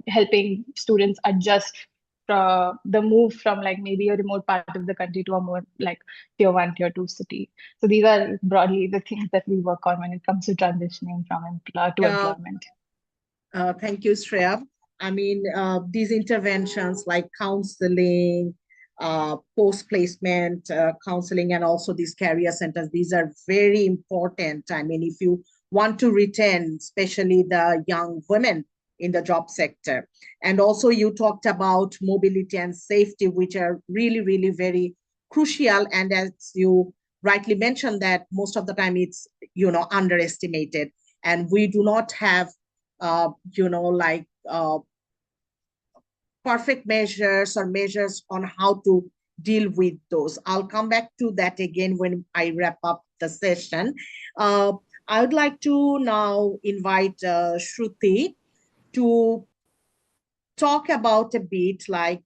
helping students adjust the move from like maybe a remote part of the country to a more like tier 1, tier 2 city. So these are broadly the things that we work on when it comes to transitioning from employer to Yeah, employment. thank you, Shreya. I mean, these interventions like counseling, post placement counseling, and also these career centers, these are very important. I mean, if you want to retain, especially the young women in the job sector. And also, you talked about mobility and safety, which are really, really very crucial. And as you rightly mentioned, that most of the time it's, underestimated. And we do not have, like, perfect measures or measures on how to deal with those. I'll come back to that again when I wrap up the session. Uh, I would like to now invite Shruti to talk about a bit like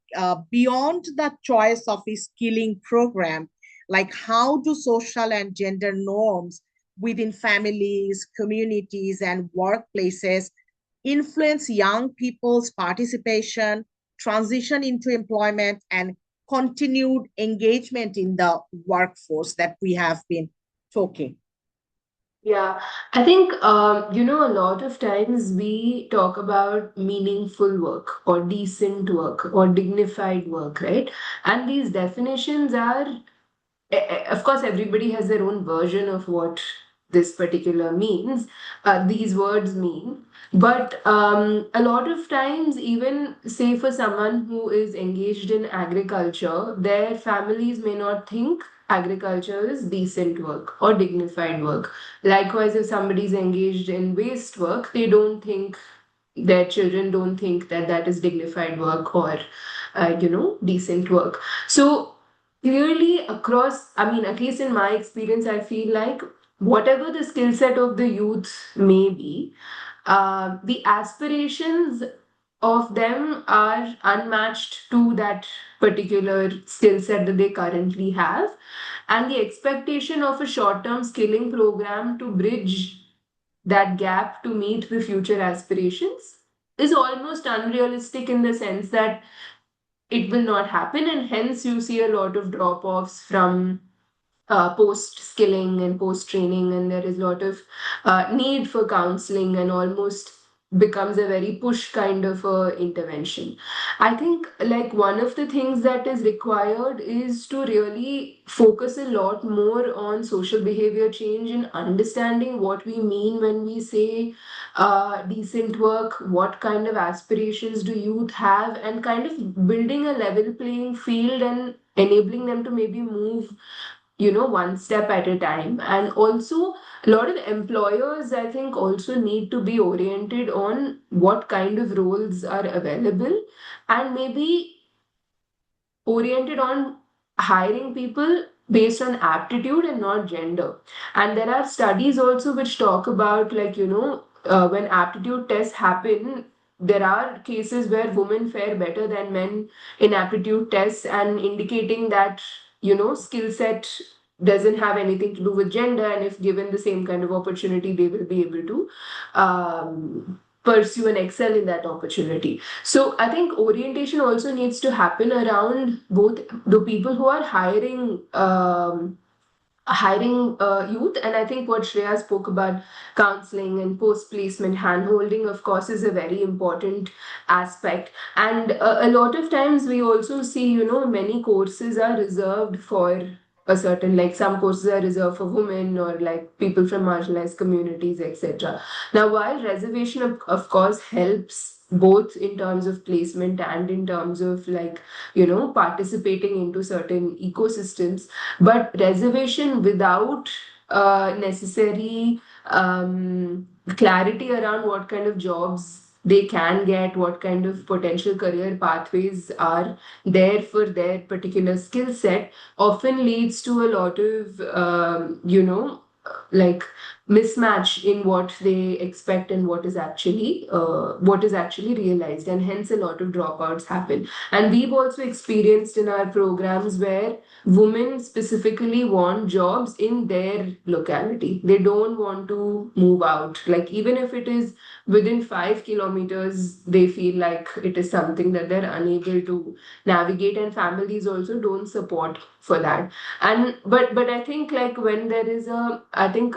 beyond the choice of a skilling program, like how do social and gender norms within families, communities, and workplaces influence young people's participation, transition into employment, and continued engagement in the workforce that we have been talking. Yeah, I think, a lot of times we talk about meaningful work or decent work or dignified work, right? And these definitions are, of course, everybody has their own version of what this particular means, these words mean. But a lot of times, even say for someone who is engaged in agriculture, their families may not think agriculture is decent work or dignified work. Likewise, if somebody is engaged in waste work, they don't think, their children don't think that that is dignified work or decent work. So clearly across, I mean, at least in my experience, I feel like whatever the skill set of the youth may be, the aspirations of them are unmatched to that particular skill set that they currently have, and the expectation of a short term skilling program to bridge that gap to meet the future aspirations is almost unrealistic, in the sense that it will not happen, and hence you see a lot of drop offs from post skilling and post training, and there is a lot of need for counseling, and almost becomes a very push kind of intervention. I think, like, one of the things that is required is to really focus a lot more on social behavior change and understanding what we mean when we say decent work, what kind of aspirations do youth have, and kind of building a level playing field and enabling them to maybe move, one step at a time. And also, a lot of employers, I think, also need to be oriented on what kind of roles are available, and maybe oriented on hiring people based on aptitude and not gender. And there are studies also which talk about, like, when aptitude tests happen, there are cases where women fare better than men in aptitude tests, and indicating that, skill set doesn't have anything to do with gender, and if given the same kind of opportunity, they will be able to pursue and excel in that opportunity. So I think orientation also needs to happen around both the people who are hiring youth. And I think what Shreya spoke about, counseling and post placement handholding, of course, is a very important aspect. And a lot of times we also see, many courses are reserved for a certain, like, some courses are reserved for women or like people from marginalized communities, etc. Now, while reservation of course helps both in terms of placement and in terms of, like, participating into certain ecosystems, but reservation without necessary clarity around what kind of jobs they can get, what kind of potential career pathways are there for their particular skill set, often leads to a lot of, like, mismatch in what they expect and what is actually realized, and hence a lot of dropouts happen. And we've also experienced in our programs where women specifically want jobs in their locality. They don't want to move out. Like, even if it is within 5 kilometers, they feel like it is something that they're unable to navigate, and families also don't support for that. And but I think, like, when there is a, I think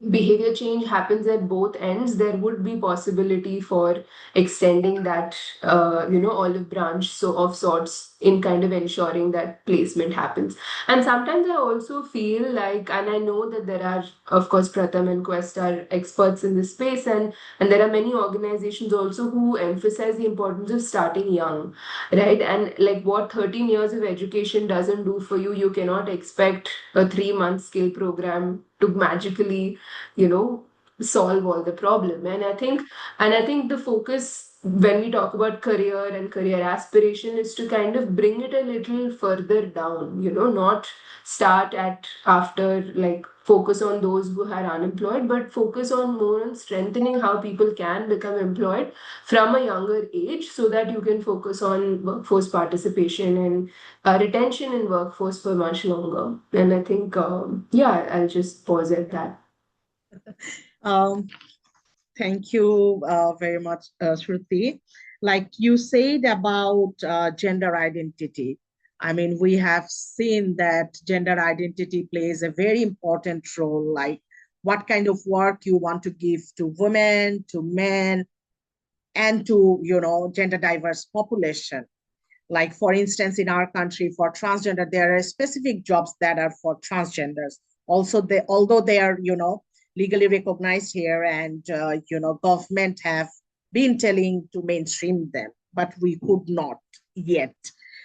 behavior change happens at both ends, there would be possibility for extending that, olive branch so of sorts in kind of ensuring that placement happens. And sometimes I also feel like, and I know that there are, of course, Pratham and Quest are experts in this space, and there are many organizations also who emphasize the importance of starting young, right? And like what 13 years of education doesn't do for you, you cannot expect a 3 month skill program to magically, solve all the problem. And I think the focus when we talk about career and career aspiration is to kind of bring it a little further down, not start at after, like focus on those who are unemployed, but focus on more on strengthening how people can become employed from a younger age, so that you can focus on workforce participation and retention in workforce for much longer. And I think, yeah, I'll just pause at that. Um, Thank you very much, Shruti. Like you said about gender identity, I mean, we have seen that gender identity plays a very important role, like what kind of work you want to give to women, to men, and to, gender diverse population. Like, for instance, in our country, for transgender, there are specific jobs that are for transgenders. Also, although they are, legally recognized here, and government have been telling to mainstream them, but we could not yet.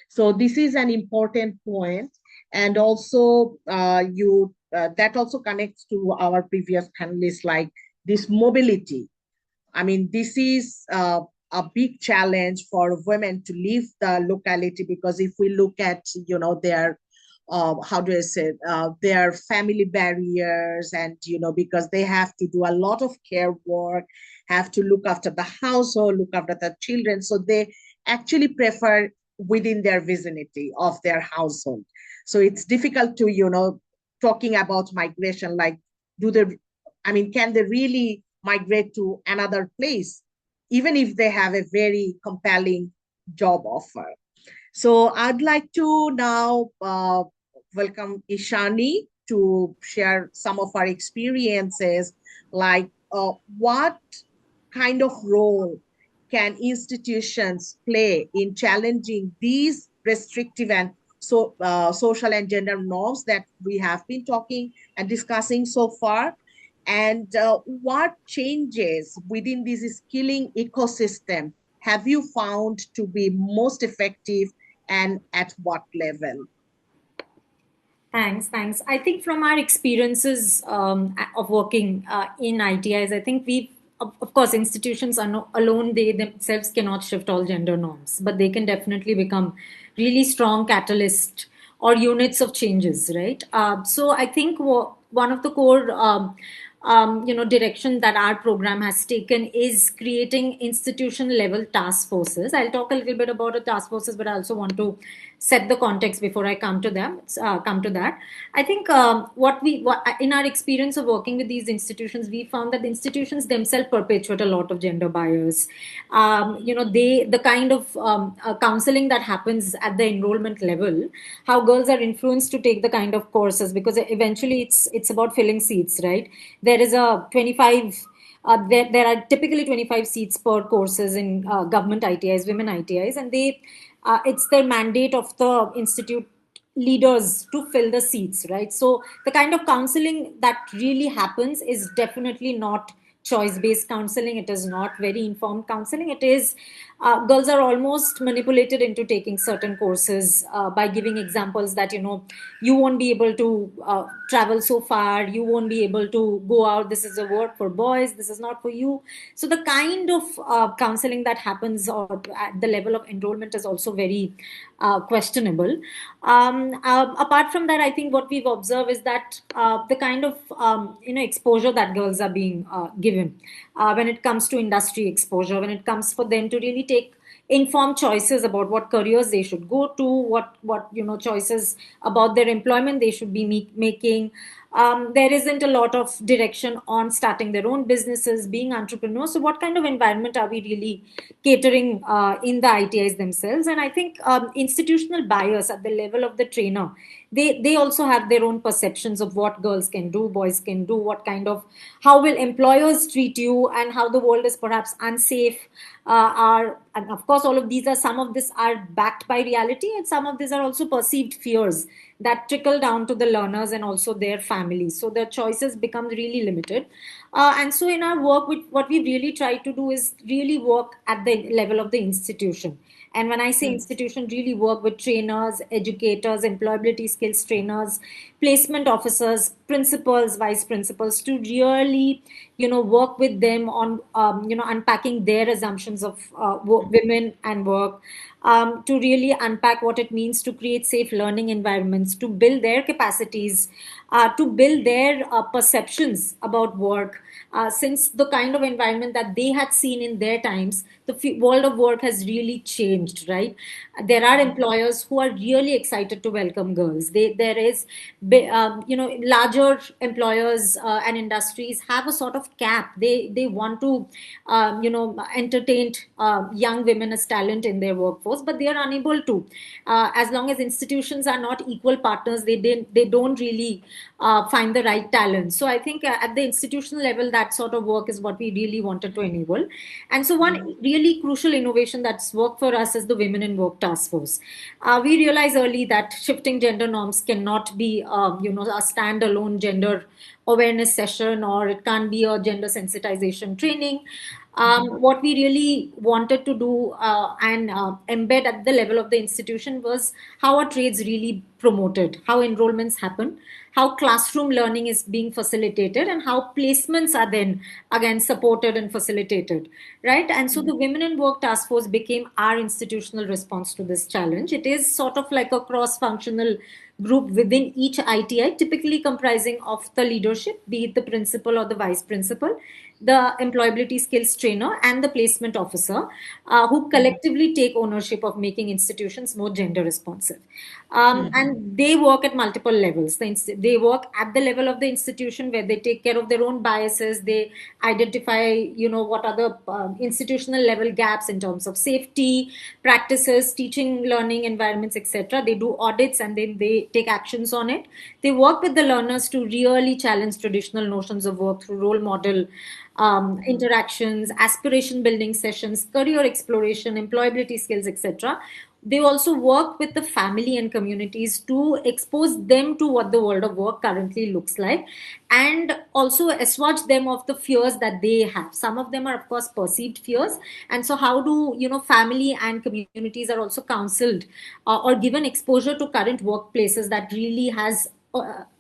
So this is an important point. And also, you that also connects to our previous panelists, like this mobility. I mean, this is a big challenge for women to leave the locality, because if we look at, their, how do I say, their family barriers, and, because they have to do a lot of care work, have to look after the household, look after the children. So they actually prefer within their vicinity of their household. So it's difficult to, talking about migration, like, do they, I mean, can they really migrate to another place, even if they have a very compelling job offer? So I'd like to now welcome Ishani to share some of our experiences, like what kind of role can institutions play in challenging these restrictive and social and gender norms that we have been talking and discussing so far, and what changes within this skilling ecosystem have you found to be most effective, and at what level? Thanks, thanks. I think from our experiences of working in ITIs, I think of course, institutions are alone, they themselves cannot shift all gender norms, but they can definitely become really strong catalyst or units of changes, right? So I think one of the core direction that our program has taken is creating institution level task forces. I'll talk a little bit about the task forces, but I also want to set the context before I come to them. Come to that. I think what in our experience of working with these institutions, we found that the institutions themselves perpetuate a lot of gender bias. The kind of counseling that happens at the enrollment level, how girls are influenced to take the kind of courses, because eventually it's about filling seats, right? There is a 25 there are typically 25 seats per courses in government ITIs, women ITIs, and it's their mandate of the institute leaders to fill the seats, right? So the kind of counseling that really happens is definitely not choice based counseling. It is not very informed counseling. It is girls are almost manipulated into taking certain courses by giving examples that you won't be able to travel so far, you won't be able to go out, this is a work for boys, this is not for you. So the kind of counseling that happens or at the level of enrollment is also very questionable. Apart from that, I think what we've observed is that the kind of exposure that girls are being given when it comes to industry exposure, when it comes for them to really take informed choices about what careers they should go to, what choices about their employment they should be making. There isn't a lot of direction on starting their own businesses, being entrepreneurs. So, what kind of environment are we really catering in the ITIs themselves? And I think institutional bias at the level of the trainer, they also have their own perceptions of what girls can do, boys can do, what kind of, how will employers treat you, and how the world is perhaps unsafe. Are, and of course, all of these are, some of this are backed by reality, and some of these are also perceived fears that trickle down to the learners and also their families. So the choices become really limited. And so in our work, what we really try to do is really work at the level of the institution. And when I say institution, really work with trainers, educators, employability skills trainers, placement officers, principals, vice principals, to really, work with them on, unpacking their assumptions of women and work, to really unpack what it means to create safe learning environments, to build their capacities, to build their perceptions about work. Since the kind of environment that they had seen in their times, the world of work has really changed, right? There are employers who are really excited to welcome girls. There is, larger employers and industries have a sort of cap. They want to, entertain young women as talent in their workforce, but they are unable to. As long as institutions are not equal partners, they don't really find the right talent. So I think at the institutional level, that sort of work is what we really wanted to enable. And so one really crucial innovation that's worked for us is the Women in Work Task Force. We realized early that shifting gender norms cannot be, a standalone gender awareness session, or it can't be a gender sensitization training. What we really wanted to do and embed at the level of the institution was how our trades really promoted, how enrollments happen, how classroom learning is being facilitated, and how placements are then again supported and facilitated, right? And so the Women in Work Task Force became our institutional response to this challenge. It is sort of like a cross functional group within each ITI, typically comprising of the leadership, be it the principal or the vice principal, the employability skills trainer, and the placement officer, who collectively take ownership of making institutions more gender responsive. And they work at multiple levels. They work at the level of the institution, where they take care of their own biases. They identify, what are the institutional level gaps in terms of safety practices, teaching, learning environments, etc. They do audits and then they take actions on it. They work with the learners to really challenge traditional notions of work through role model interactions, aspiration building sessions, career exploration, employability skills, etc. They also work with the family and communities to expose them to what the world of work currently looks like, and also assuage them of the fears that they have. Some of them are, of course, perceived fears. And so how do, family and communities are also counseled or given exposure to current workplaces that really has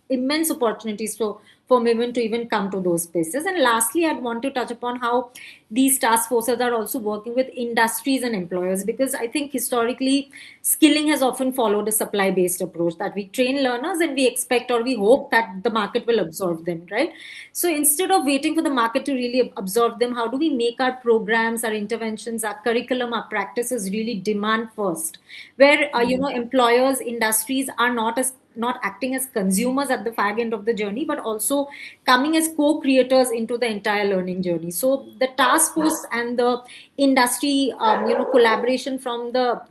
immense opportunities for women to even come to those spaces. And lastly, I'd want to touch upon how these task forces are also working with industries and employers, because I think historically skilling has often followed a supply based approach, that we train learners and we expect or we hope that the market will absorb them, right? So instead of waiting for the market to really absorb them, how do we make our programs, our interventions, our curriculum, our practices really demand first, where employers, industries are not acting as consumers at the fag end of the journey, but also coming as co-creators into the entire learning journey. So the task force and the industry, collaboration from the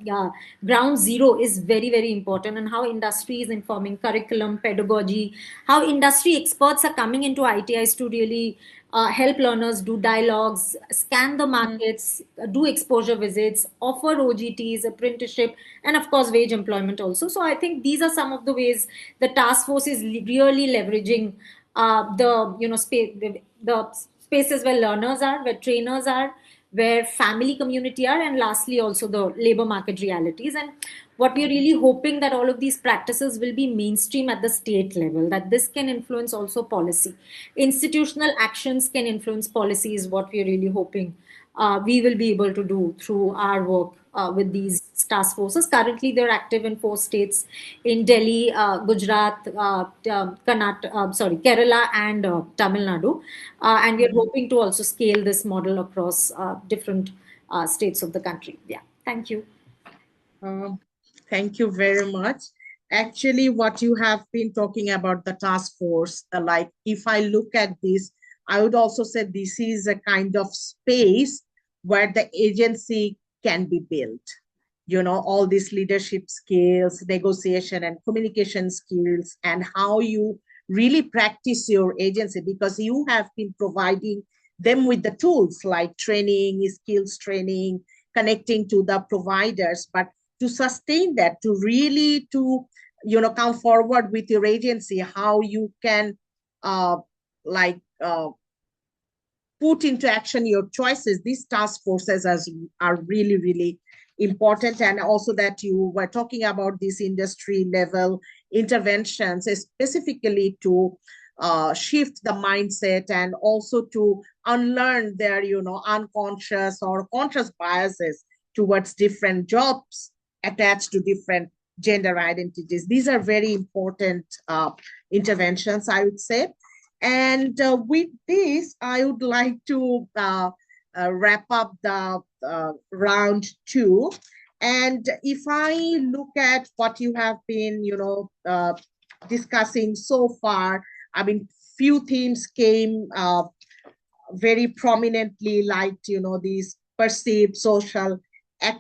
ground zero is very, very important. And how industry is informing curriculum, pedagogy, how industry experts are coming into ITIs to really help learners do dialogues, scan the markets, do exposure visits, offer OGTs, apprenticeship, and of course, wage employment also. So I think these are some of the ways the task force is really leveraging the spaces where learners are, where trainers are, where family community are, and lastly also the labor market realities. And what we're really hoping that all of these practices will be mainstream at the state level, that this can influence also policy. Institutional actions can influence policy is what we're really hoping we will be able to do through our work with these task forces. Currently, they're active in 4 states: in Delhi, Gujarat, Kerala, and Tamil Nadu. And we're hoping to also scale this model across different states of the country. Yeah, thank you. Um, Thank you very much. actually what you have been talking about the task force, like if I look at this, I would also say this is a kind of space where the agency can be built. All these leadership skills, negotiation and communication skills, and how you really practice your agency, because you have been providing them with the tools like training, skills training, connecting to the providers. But to sustain that, to really to come forward with your agency, how you can uh like put into action your choices, these task forces are really, really important. And also that you were talking about these industry level interventions, specifically to shift the mindset and also to unlearn their unconscious or conscious biases towards different jobs attached to different gender identities. These are very important interventions, I would say. And with this, I would like to wrap up the round two. And if I look at what you have been, discussing so far, I mean, few themes came very prominently, like, these perceived social ac-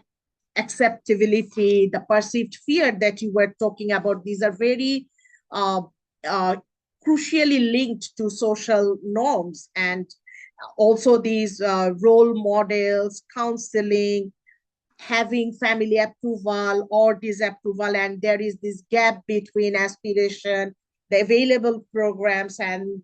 acceptability, the perceived fear that you were talking about. These are very uh, uh, crucially linked to social norms, and also these role models, counseling, having family approval or disapproval, and there is this gap between aspiration, the available programs, and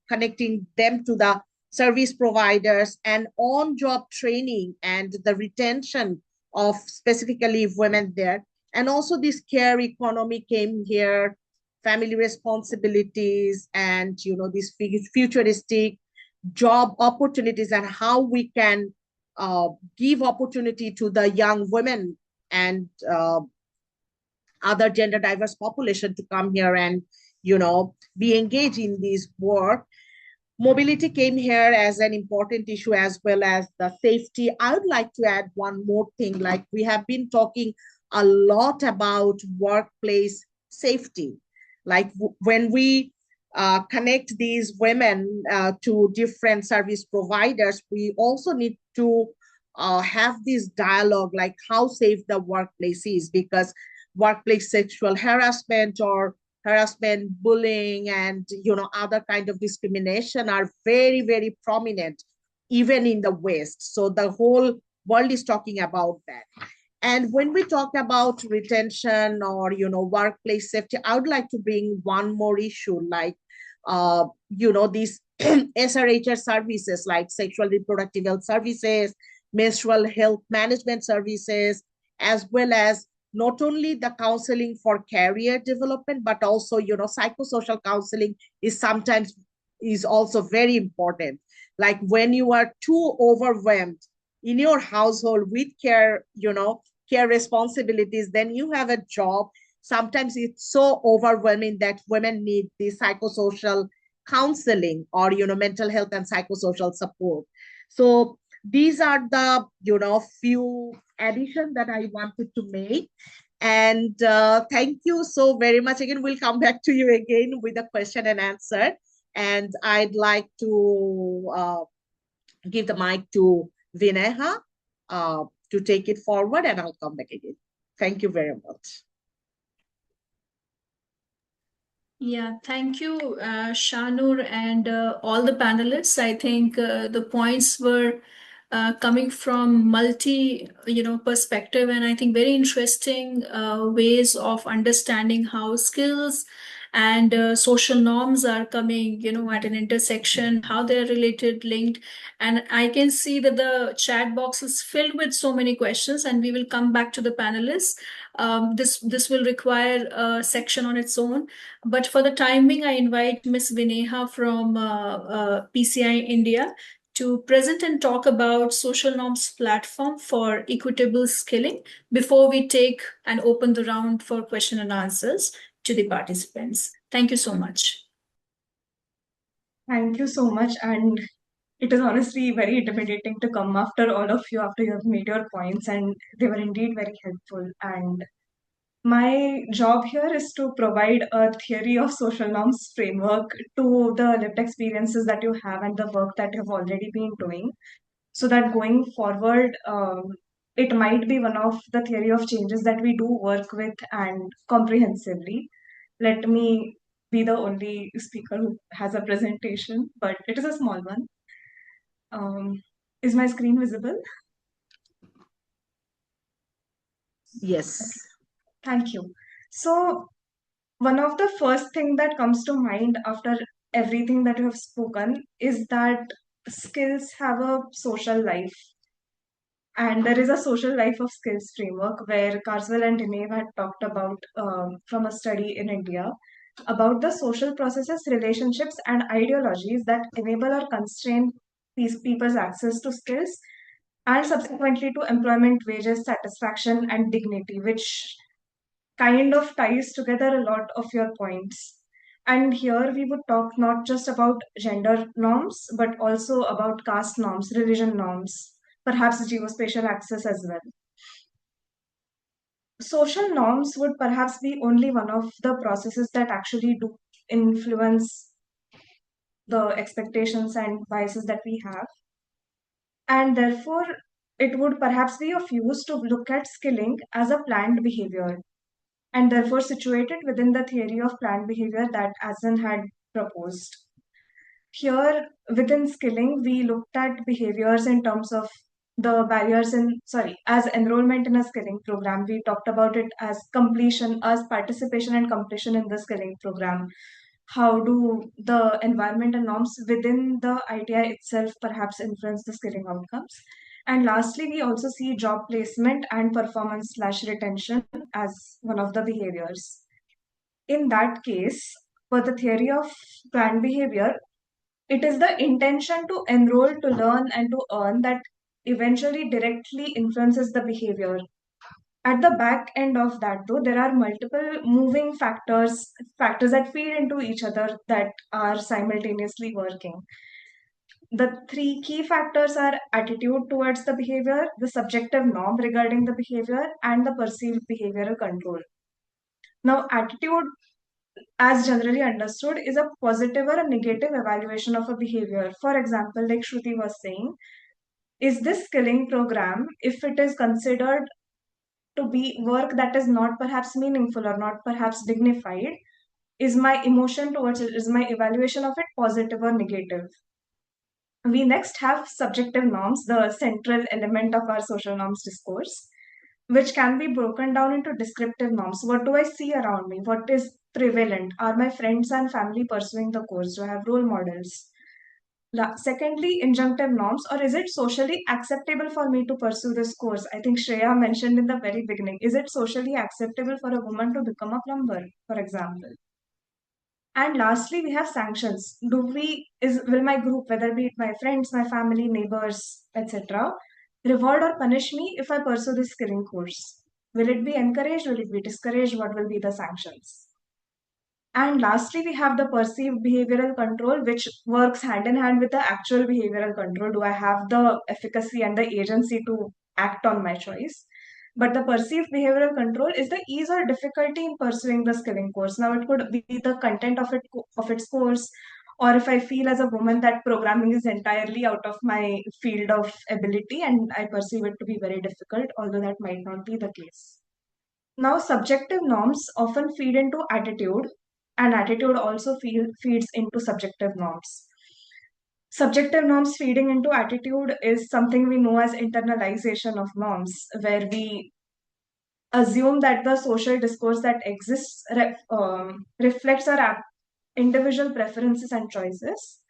connecting them to the service providers, and on-job training and the retention of specifically women there. And also this care economy came here, family responsibilities, and these futuristic job opportunities, and how we can uh, give opportunity to the young women and other gender diverse population to come here and be engaged in this work. Mobility came here as an important issue, as well as the safety. I would like to add one more thing. Like, we have been talking a lot about workplace safety. Like, when we connect these women to different service providers, we also need to have this dialogue, like how safe the workplace is, because workplace sexual harassment or harassment, bullying, and other kind of discrimination are very, very prominent even in the West. So the whole world is talking about that. And when we talk about retention or workplace safety, I would like to bring one more issue, like these SRHR services, like sexual reproductive health services, menstrual health management services, as well as not only the counseling for career development, but also psychosocial counseling is also very important. Like, when you are too overwhelmed in your household with care responsibilities, then you have a job, sometimes it's so overwhelming that women need the psychosocial counseling or mental health and psychosocial support. So these are the few additions that I wanted to make. And thank you so very much. Again, we'll come back to you again with a question and answer. And I'd like to give the mic to Vineha to take it forward, and I'll come back again. Thank you very much. Yeah, thank you, Shanur, and all the panelists. I think the points were coming from multi, perspective, and I think very interesting ways of understanding how skills and social norms are coming, at an intersection, how they're related, linked. And I can see that the chat box is filled with so many questions, and we will come back to the panelists. This will require a section on its own. But for the time being, I invite Ms. Vineha from PCI India to present and talk about social norms platform for equitable skilling before we take and open the round for question and answers to the participants. Thank you so much. Thank you so much. And it is honestly very intimidating to come after all of you after you have made your points, and they were indeed very helpful. And My job here is to provide a theory of social norms framework to the lived experiences that you have and the work that you've already been doing, so that going forward, it might be one of the theory of changes that we do work with and comprehensively. Let me be the only speaker who has a presentation, but it is a small one. Is my screen visible? Yes. Thank you. So, one of the first thing that comes to mind after everything that you have spoken is that skills have a social life. And there is a social life of skills framework where Carswell and Dinave had talked about from a study in India about the social processes, relationships, and ideologies that enable or constrain these people's access to skills and subsequently to employment, wages, satisfaction, and dignity, which kind of ties together a lot of your points. And here we would talk not just about gender norms, but also about caste norms, religion norms, perhaps geospatial access as well. Social norms would perhaps be only one of the processes that actually do influence the expectations and biases that we have. And therefore, it would perhaps be of use to look at skilling as a planned behavior and therefore situated within the theory of planned behavior that Asen had proposed. Here, within skilling, we looked at behaviors in terms of the barriers as enrollment in a skilling program. We talked about it as completion, as participation and completion in the skilling program. How do the environment and norms within the ITI itself perhaps influence the skilling outcomes? And lastly, we also see job placement and performance slash retention as one of the behaviors. In that case, for the theory of planned behavior, it is the intention to enroll, to learn, and to earn that eventually directly influences the behavior. At the back end of that, though, there are multiple moving factors that feed into each other that are simultaneously working. The three key factors are attitude towards the behavior, the subjective norm regarding the behavior, and the perceived behavioral control. Now, attitude, as generally understood, is a positive or a negative evaluation of a behavior. For example, like Shruti was saying, is this skilling program, if it is considered to be work that is not perhaps meaningful or not perhaps dignified, is my emotion towards it, is my evaluation of it positive or negative? We next have subjective norms, the central element of our social norms discourse, which can be broken down into descriptive norms. What do I see around me? What is prevalent? Are my friends and family pursuing the course? Do I have role models? Secondly, injunctive norms, or is it socially acceptable for me to pursue this course? I think Shreya mentioned in the very beginning, is it socially acceptable for a woman to become a plumber, for example? And lastly, we have sanctions. Will my group, whether be it my friends, my family, neighbors, etc., reward or punish me if I pursue this skilling course? Will it be encouraged? Will it be discouraged? What will be the sanctions? And lastly, we have the perceived behavioral control, which works hand in hand with the actual behavioral control. Do I have the efficacy and the agency to act on my choice? But the perceived behavioral control is the ease or difficulty in pursuing the skilling course. Now, it could be the content of its course, or if I feel as a woman that programming is entirely out of my field of ability and I perceive it to be very difficult, although that might not be the case. Now, subjective norms often feed into attitude, and attitude also feeds into subjective norms. Subjective norms feeding into attitude is something we know as internalization of norms, where we assume that the social discourse that exists reflects our individual preferences and choices.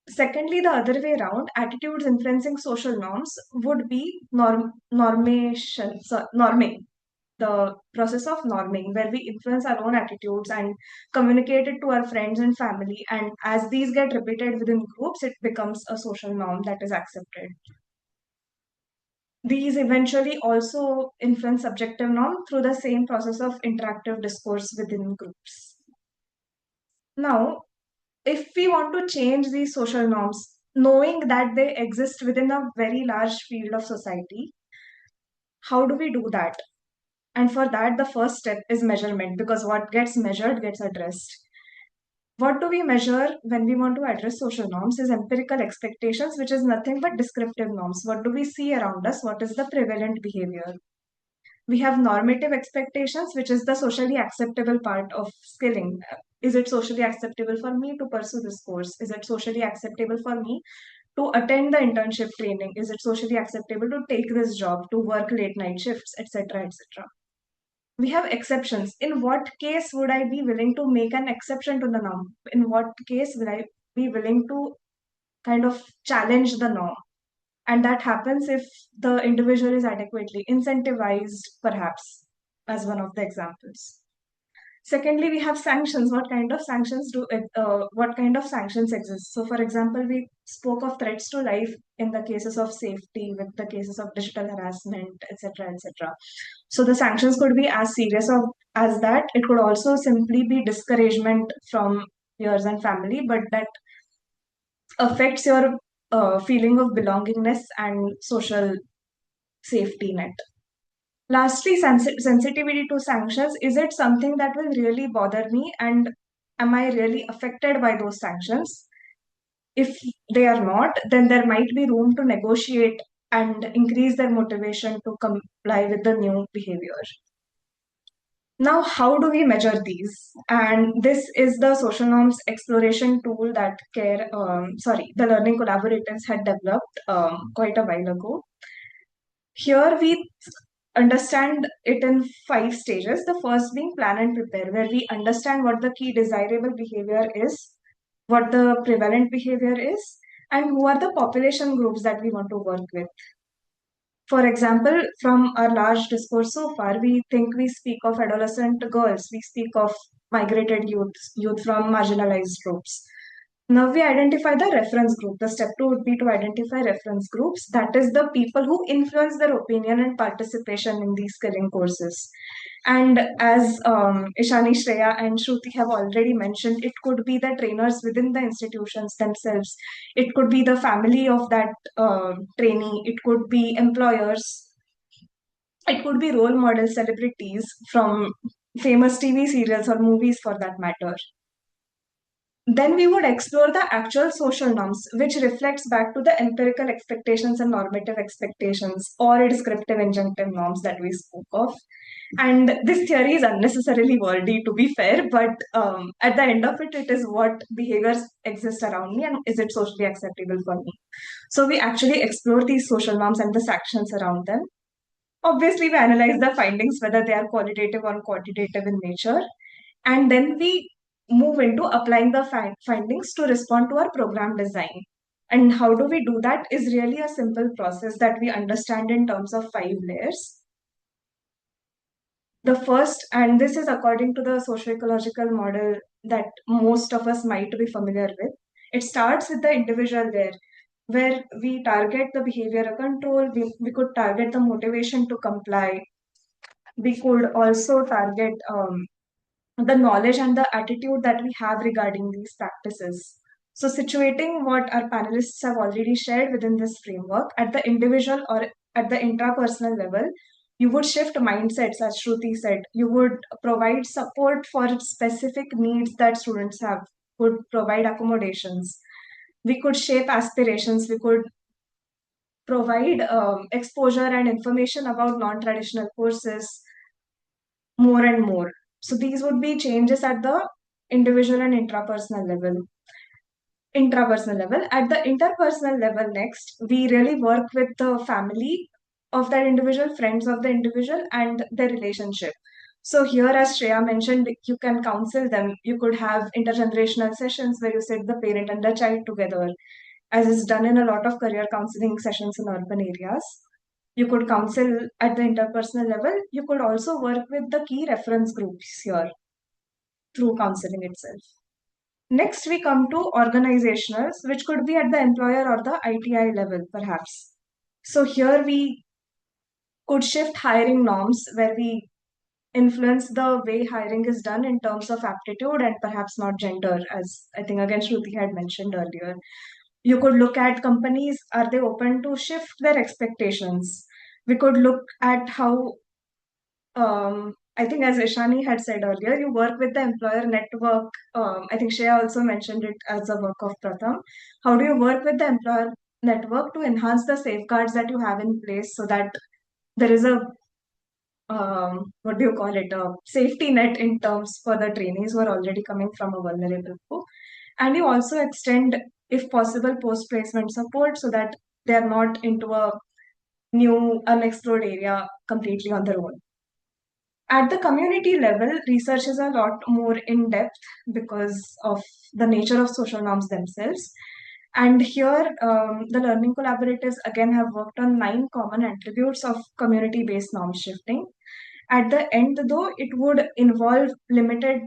Secondly, the other way around, attitudes influencing social norms would be norming, the process of norming, where we influence our own attitudes and communicate it to our friends and family. And as these get repeated within groups, it becomes a social norm that is accepted. These eventually also influence subjective norm through the same process of interactive discourse within groups. Now, if we want to change these social norms, knowing that they exist within a very large field of society, how do we do that? And for that, the first step is measurement, because what gets measured gets addressed. What do we measure when we want to address social norms is empirical expectations, which is nothing but descriptive norms. What do we see around us? What is the prevalent behavior? We have normative expectations, which is the socially acceptable part of skilling. Is it socially acceptable for me to pursue this course? Is it socially acceptable for me to attend the internship training? Is it socially acceptable to take this job, to work late night shifts, etc., etc.? We have exceptions. In what case would I be willing to make an exception to the norm? In what case will I be willing to kind of challenge the norm? And that happens if the individual is adequately incentivized, perhaps, as one of the examples. Secondly, we have sanctions. What kind of sanctions what kind of sanctions exist? So, for example, we spoke of threats to life in the cases of safety, with the cases of digital harassment, etc., etc. So the sanctions could be as serious as that. It could also simply be discouragement from peers and family, but that affects your feeling of belongingness and social safety net. Lastly, sensitivity to sanctions. Is it something that will really bother me? And am I really affected by those sanctions? If they are not, then there might be room to negotiate and increase their motivation to comply with the new behavior. Now, how do we measure these? And this is the social norms exploration tool that the learning collaborators had developed quite a while ago. Here we understand it in 5 stages. The first being plan and prepare, where we understand what the key desirable behavior is, what the prevalent behavior is, and who are the population groups that we want to work with. For example, from our large discourse so far, we speak of adolescent girls, we speak of migrated youth from marginalized groups. Now we identify the reference group. The step 2 would be to identify reference groups. That is the people who influence their opinion and participation in these skilling courses. And as Ishani, Shreya, and Shruti have already mentioned, it could be the trainers within the institutions themselves. It could be the family of that trainee. It could be employers. It could be role model celebrities from famous TV serials or movies for that matter. Then we would explore the actual social norms, which reflects back to the empirical expectations and normative expectations or descriptive injunctive norms that we spoke of. And this theory is unnecessarily wordy, to be fair, but at the end of it, it is what behaviors exist around me and is it socially acceptable for me. So we actually explore these social norms and the sanctions around them. Obviously, we analyze the findings, whether they are qualitative or quantitative in nature, and then we move into applying the findings to respond to our program design. And how do we do that is really a simple process that we understand in terms of 5 layers. The first, and this is according to the socio-ecological model that most of us might be familiar with, it starts with the individual layer, where we target the behavioral control, we could target the motivation to comply, we could also target the knowledge and the attitude that we have regarding these practices. So, situating what our panelists have already shared within this framework at the individual or at the intrapersonal level, you would shift mindsets, as Shruti said. You would provide support for specific needs that students have, would provide accommodations. We could shape aspirations, we could provide exposure and information about non traditional courses, more and more. So these would be changes at the individual and intrapersonal level. At the interpersonal level, next, we really work with the family of that individual, friends of the individual, and their relationship. So here, as Shreya mentioned, you can counsel them. You could have intergenerational sessions where you sit the parent and the child together, as is done in a lot of career counseling sessions in urban areas. You could counsel at the interpersonal level. You could also work with the key reference groups here through counseling itself. Next, we come to organizationals, which could be at the employer or the ITI level, perhaps. So here we could shift hiring norms where we influence the way hiring is done in terms of aptitude and perhaps not gender, as I think again Shruti had mentioned earlier. You could look at companies, are they open to shift their expectations? We could look at how I think as Ishani had said earlier, you work with the employer network. I think Shreya also mentioned it as a work of Pratham. How do you work with the employer network to enhance the safeguards that you have in place so that there is a what do you call it, a safety net in terms for the trainees who are already coming from a vulnerable group. And you also extend, if possible, post placement support so that they are not into a new unexplored area completely on their own. At the community level, research is a lot more in depth because of the nature of social norms themselves. And here, the learning collaboratives again have worked on 9 common attributes of community based norm shifting. At the end, though, it would involve limited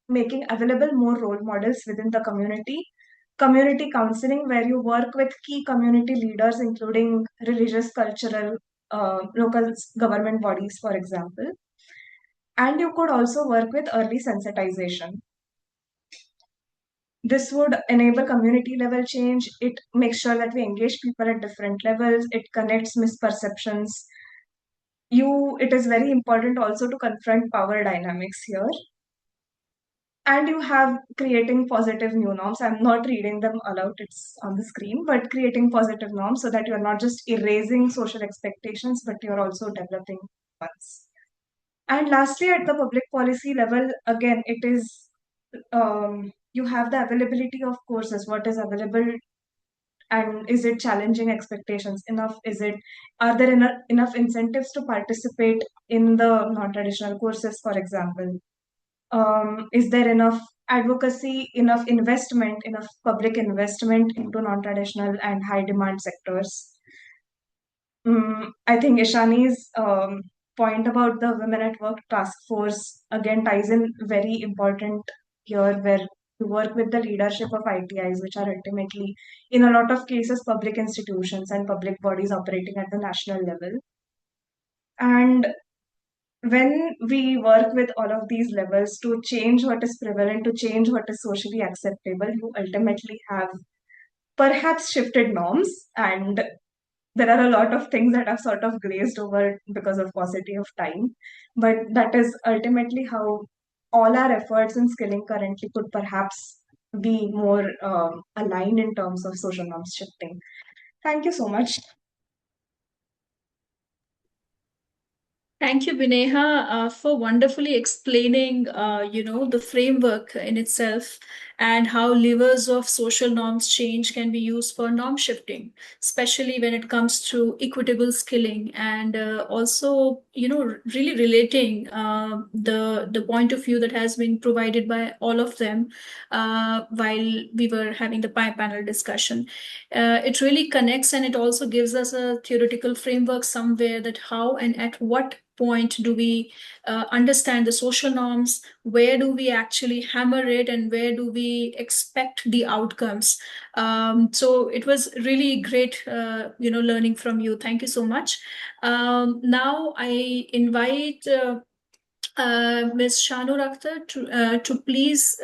making available more role models within the community counseling, where you work with key community leaders, including religious, cultural, local government bodies, for example. And you could also work with early sensitization. This would enable community level change. It makes sure that we engage people at different levels. It connects misperceptions. It is very important also to confront power dynamics here. And you have creating positive new norms. I'm not reading them aloud, it's on the screen, but creating positive norms so that you're not just erasing social expectations, but you're also developing ones. And lastly, at the public policy level, again, it is you have the availability of courses, what is available, and is it challenging expectations enough? Are there enough incentives to participate in the non-traditional courses, for example? Is there enough advocacy, enough investment, enough public investment into non-traditional and high demand sectors? I think Ishani's point about the Women at Work task force again ties in very important here, where you work with the leadership of ITIs, which are ultimately, in a lot of cases, public institutions and public bodies operating at the national level. And when we work with all of these levels to change what is prevalent, to change what is socially acceptable, you ultimately have perhaps shifted norms. And there are a lot of things that have sort of glazed over because of paucity of time. But that is ultimately how all our efforts in skilling currently could perhaps be more aligned in terms of social norms shifting. Thank you so much. Thank you, Bineha, for wonderfully explaining, the framework in itself and how levers of social norms change can be used for norm shifting, especially when it comes to equitable skilling and also, really relating the point of view that has been provided by all of them while we were having the panel discussion. It really connects and it also gives us a theoretical framework somewhere that how and at what point do we understand the social norms, where do we actually hammer it, and where do we expect the outcomes. So it was really great learning from you. Thank you so much. Now I invite Ms. Shanu Akhtar to please,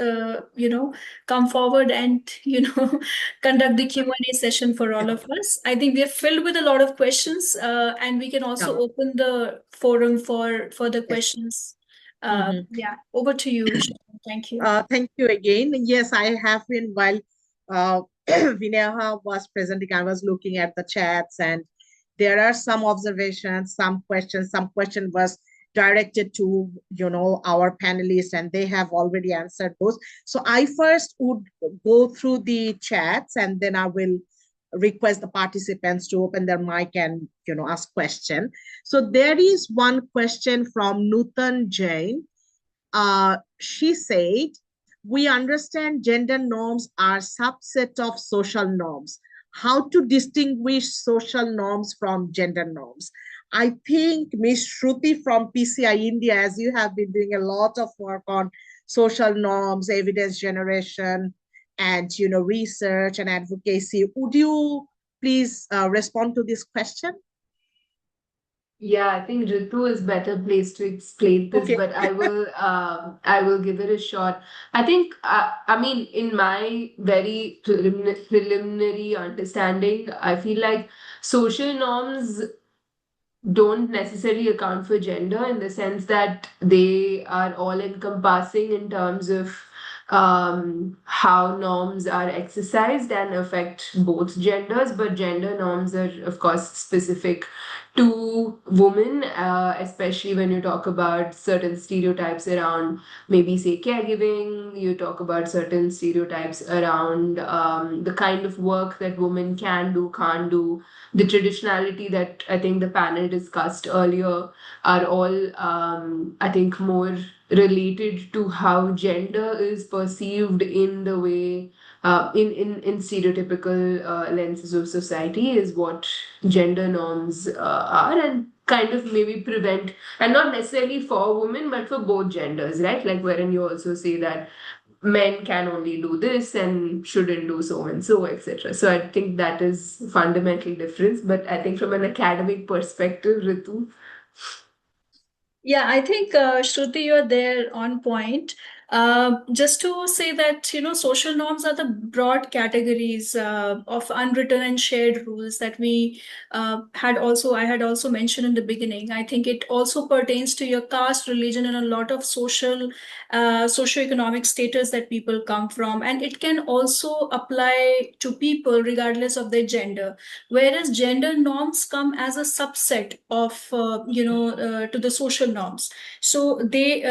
come forward and, conduct the Q&A session for all of us. I think we are filled with a lot of questions, and we can also Yeah. open the forum for further Yes. questions. Mhm. Over to you, Shanu. Thank you. Thank you again. Yes, I have been while Vineha was presenting, I was looking at the chats and there are some observations, some questions. Some question was directed to, our panelists and they have already answered those. So I first would go through the chats and then I will request the participants to open their mic and, ask question. So there is one question from Nutan Jain. She said, we understand gender norms are subset of social norms. How to distinguish social norms from gender norms? I think Ms. Shruti from PCI India, as you have been doing a lot of work on social norms, evidence generation, and research and advocacy, would you please respond to this question? Yeah, I think Ritu is better placed to explain this, Okay. but I will give it a shot. I think I mean in my very preliminary understanding, I feel like social norms don't necessarily account for gender in the sense that they are all encompassing in terms of how norms are exercised and affect both genders, but gender norms are, of course, specific to women, especially when you talk about certain stereotypes around maybe, say, caregiving, you talk about certain stereotypes around the kind of work that women can do, can't do, the traditionality that I think the panel discussed earlier are all, I think, more related to how gender is perceived in the way, in stereotypical lenses of society, is what gender norms are, and kind of maybe prevent, and not necessarily for women, but for both genders, right? Like, wherein you also say that men can only do this and shouldn't do so and so, etc. So I think that is fundamental difference. But I think from an academic perspective, Ritu. Yeah, I think Shruti, you're there on point. Just to say that, social norms are the broad categories of unwritten and shared rules that I had also mentioned in the beginning. I think it also pertains to your caste, religion, and a lot of socioeconomic status that people come from. And it can also apply to people regardless of their gender. Whereas gender norms come as a subset of, to the social norms. So they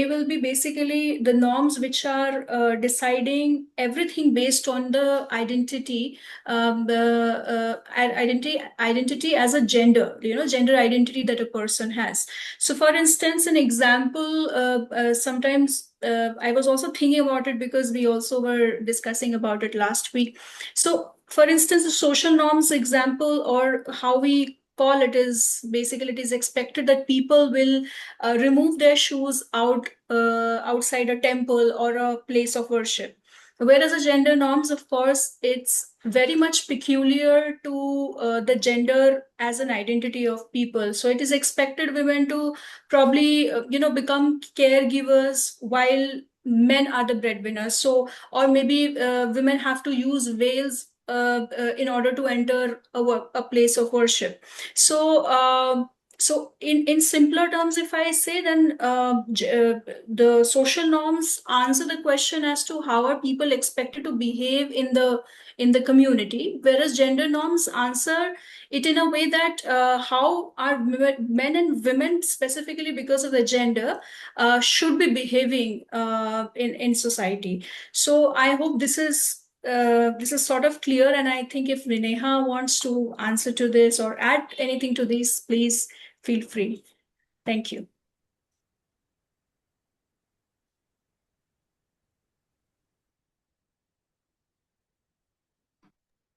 will be basically the norms which are deciding everything based on the identity as a gender, gender identity that a person has. So, for instance, an example, sometimes I was also thinking about it because we also were discussing about it last week. So, for instance, the social norms example, or how we call it, is basically it is expected that people will remove their shoes outside a temple or a place of worship. Whereas the gender norms, of course, it's very much peculiar to the gender as an identity of people. So it is expected women to probably, become caregivers while men are the breadwinners. So, or maybe women have to use veils in order to enter a place of worship. So, so in simpler terms, if I say, then the social norms answer the question as to how are people expected to behave in the community, whereas gender norms answer it in a way that how are men and women, specifically because of the gender, should be behaving in society. So I hope this is sort of clear, and I think if Vineha wants to answer to this or add anything to this, please feel free. Thank you.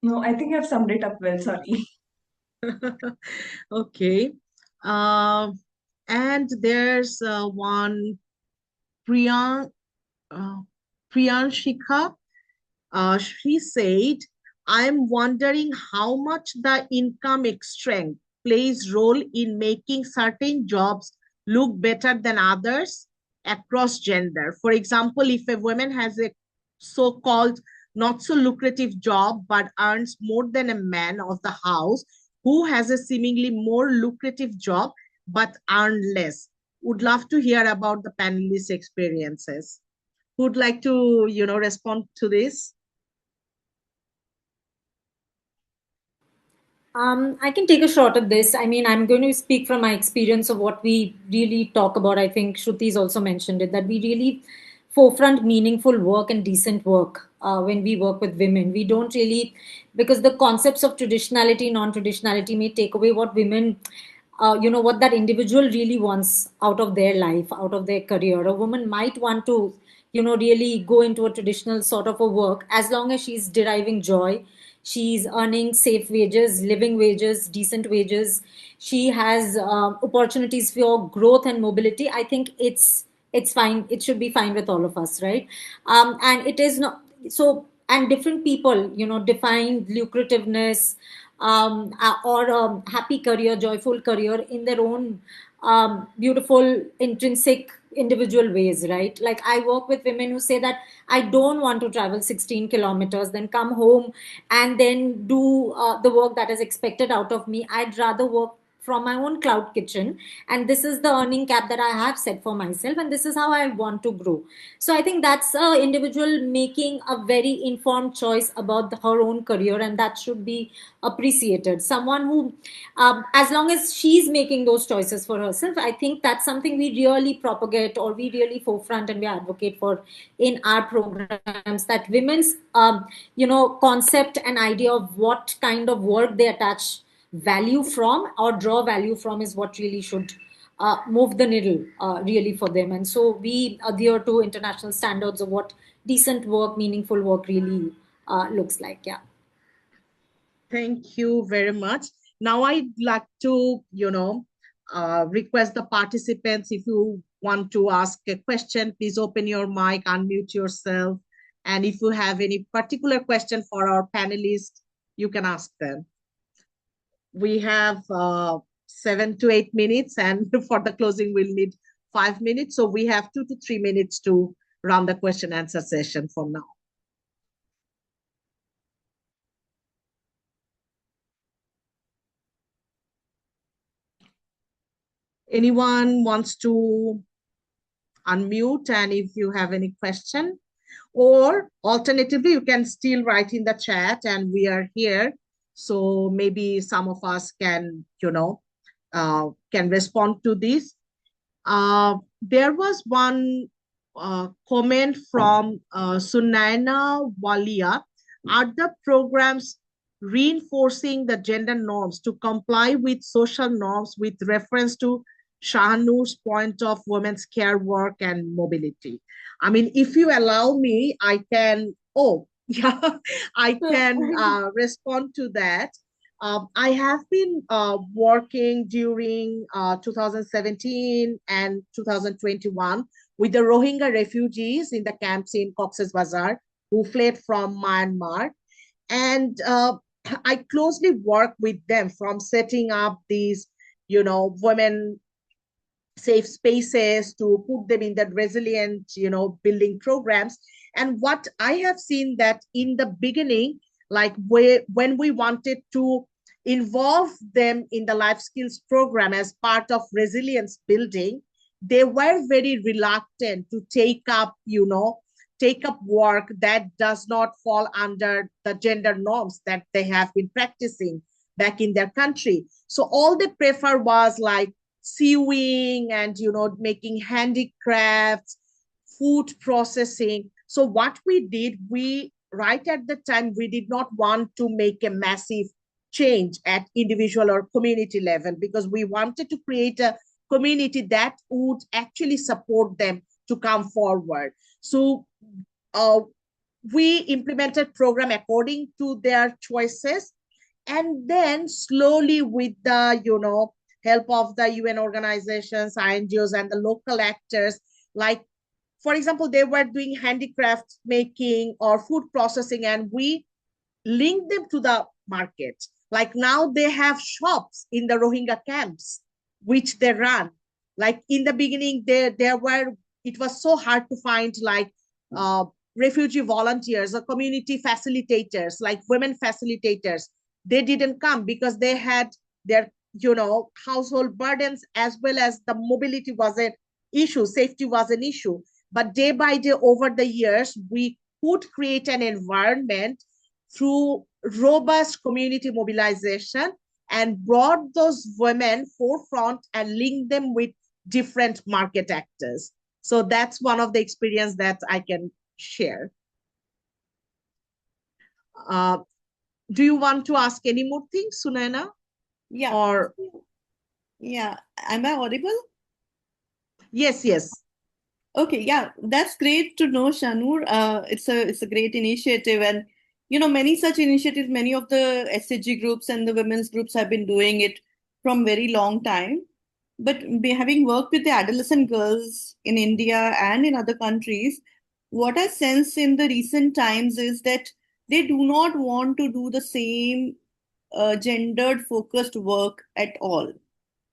No, I think I've summed it up well. Sorry. Okay. Um, and there's one Priyan, uh, Priyanshika. She said, I'm wondering how much the income strength plays role in making certain jobs look better than others across gender. For example, if a woman has a so-called not so lucrative job but earns more than a man of the house who has a seemingly more lucrative job but earn less. Would love to hear about the panelists' experiences. Who'd like to, respond to this? I can take a shot at this. I mean, I'm going to speak from my experience of what we really talk about. I think Shruti's also mentioned it, that we really forefront meaningful work and decent work when we work with women. We don't really, because the concepts of traditionality, non traditionality may take away what women, what that individual really wants out of their life, out of their career. A woman might want to, really go into a traditional sort of a work as long as she's deriving joy, she's earning safe wages, living wages, decent wages, she has opportunities for growth and mobility. I think it's fine, it should be fine with all of us, right? And it is not so. And different people, define lucrativeness, or happy career, joyful career in their own beautiful intrinsic individual ways, right? Like, I work with women who say that I don't want to travel 16 kilometers, then come home and then do the work that is expected out of me. I'd rather work from my own cloud kitchen, and this is the earning cap that I have set for myself, and this is how I want to grow. So I think that's a individual making a very informed choice about her own career, and that should be appreciated. Someone who, as long as she's making those choices for herself, I think that's something we really propagate, or we really forefront and we advocate for in our programs, that women's concept and idea of what kind of work they attach value from or draw value from is what really should move the needle really for them. And so we adhere to international standards of what decent work, meaningful work really looks like. Yeah. Thank you very much. Now I'd like to, request the participants, if you want to ask a question, please open your mic, unmute yourself. And if you have any particular question for our panelists, you can ask them. We have 7 to 8 minutes, and for the closing, we'll need 5 minutes. So we have 2 to 3 minutes to run the question answer session for now. Anyone wants to unmute, and if you have any question, or alternatively, you can still write in the chat, and we are here. So maybe some of us can, can respond to this. There was one comment from Sunaina Walia. Are the programs reinforcing the gender norms to comply with social norms with reference to Shahnur's point of women's care work and mobility? I mean, if you allow me, I can, yeah, I can respond to that. I have been working during 2017 and 2021 with the Rohingya refugees in the camps in Cox's Bazar who fled from Myanmar. And I closely work with them from setting up these, women safe spaces to put them in that resilient, building programs. And what I have seen that in the beginning, like when we wanted to involve them in the life skills program as part of resilience building, they were very reluctant to take up work that does not fall under the gender norms that they have been practicing back in their country. So all they prefer was like sewing and making handicrafts, food processing. So what we did, we right at the time, we did not want to make a massive change at individual or community level, because we wanted to create a community that would actually support them to come forward. So we implemented program according to their choices, and then slowly with the help of the UN organizations, NGOs, and the local actors, like for example, they were doing handicraft making or food processing, and we linked them to the market. Like now they have shops in the Rohingya camps, which they run. Like in the beginning, it was so hard to find like uh, refugee volunteers or community facilitators, like women facilitators. They didn't come because they had their, household burdens, as well as the mobility was an issue, safety was an issue. But day by day, over the years, we could create an environment through robust community mobilization and brought those women forefront and linked them with different market actors. So that's one of the experience that I can share. Do you want to ask any more things, Sunaina? Yeah. Or yeah, am I audible? Yes. Okay, yeah, that's great to know, Shanur. It's a great initiative, and many such initiatives, many of the SHG groups and the women's groups have been doing it from very long time. But having worked with the adolescent girls in India and in other countries, what I sense in the recent times is that they do not want to do the same gendered focused work at all.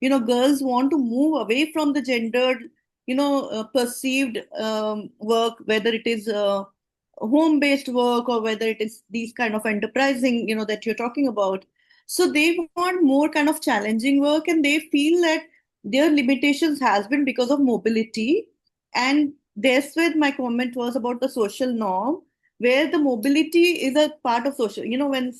Girls want to move away from the gendered perceived work, whether it is home based work or whether it is these kind of enterprising that you're talking about. So they want more kind of challenging work, and they feel that their limitations has been because of mobility. And that's where my comment was about the social norm, where the mobility is a part of social. When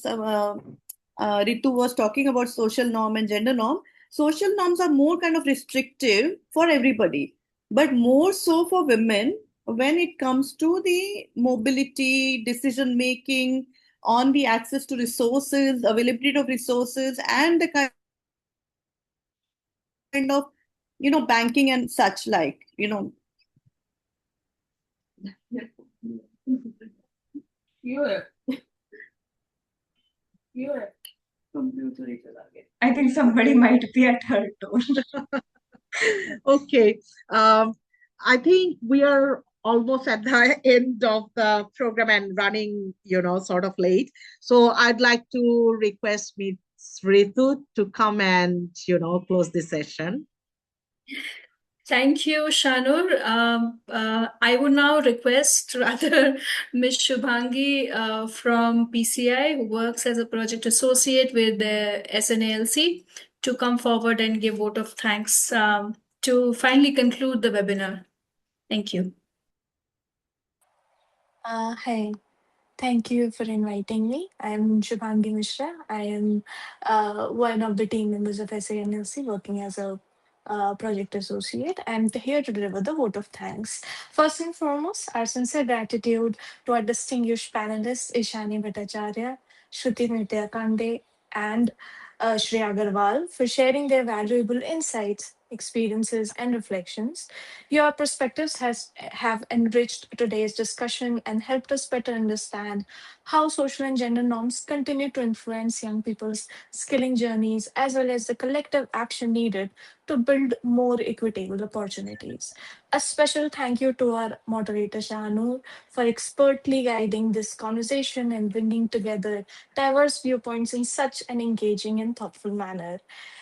Ritu was talking about social norm and gender norm, social norms are more kind of restrictive for everybody, but more so for women when it comes to the mobility, decision making, on the access to resources, availability of resources, and the kind of banking and such like. I think somebody might be at her door. Okay. I think we are almost at the end of the program and running, sort of late. So I'd like to request Ms. Ritu to come and, close the session. Thank you, Shanur. I would now request rather Ms. Shubhangi from PCI, who works as a project associate with the SNALC, to come forward and give vote of thanks to finally conclude the webinar. Thank you. Hi, thank you for inviting me. I am Shubhangi Mishra. I am one of the team members of SANLC working as a project associate. I'm here to deliver the vote of thanks. First and foremost, our sincere gratitude to our distinguished panelists Ishani Bhattacharya, Shruti Nitya Kande, and Shreya Agarwal for sharing their valuable insights, experiences, and reflections. Your perspectives have enriched today's discussion and helped us better understand how social and gender norms continue to influence young people's skilling journeys as well as the collective action needed to build more equitable opportunities. A special thank you to our moderator Shahnoor for expertly guiding this conversation and bringing together diverse viewpoints in such an engaging and thoughtful manner.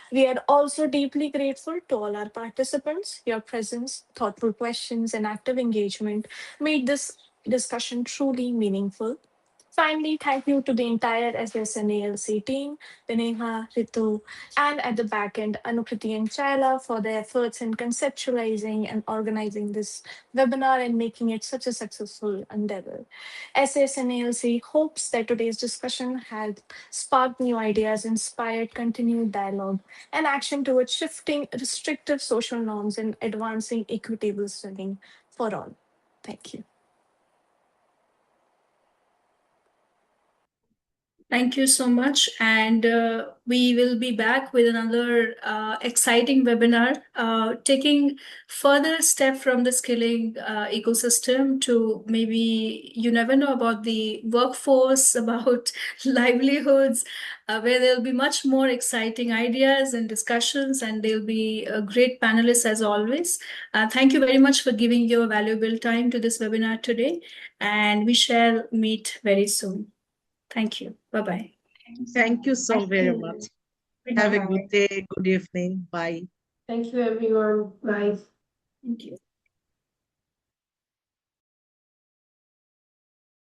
We are also deeply grateful to all our participants. Your presence, thoughtful questions, and active engagement made this discussion truly meaningful. Finally, thank you to the entire SSNALC team, Vineha, Ritu, and at the back end, Anukriti and Chaila for their efforts in conceptualizing and organizing this webinar and making it such a successful endeavor. SSNALC hopes that today's discussion has sparked new ideas, inspired continued dialogue, and action towards shifting restrictive social norms and advancing equitable studying for all. Thank you. Thank you so much. And we will be back with another exciting webinar, taking further step from the skilling ecosystem to maybe you never know about the workforce, about livelihoods, where there'll be much more exciting ideas and discussions, and there'll be great panelists as always. Thank you very much for giving your valuable time to this webinar today, and we shall meet very soon. Thank you. Bye-bye. Thank you so very much. Have a good day, good evening. Bye. Thank you, everyone. Bye. Thank you.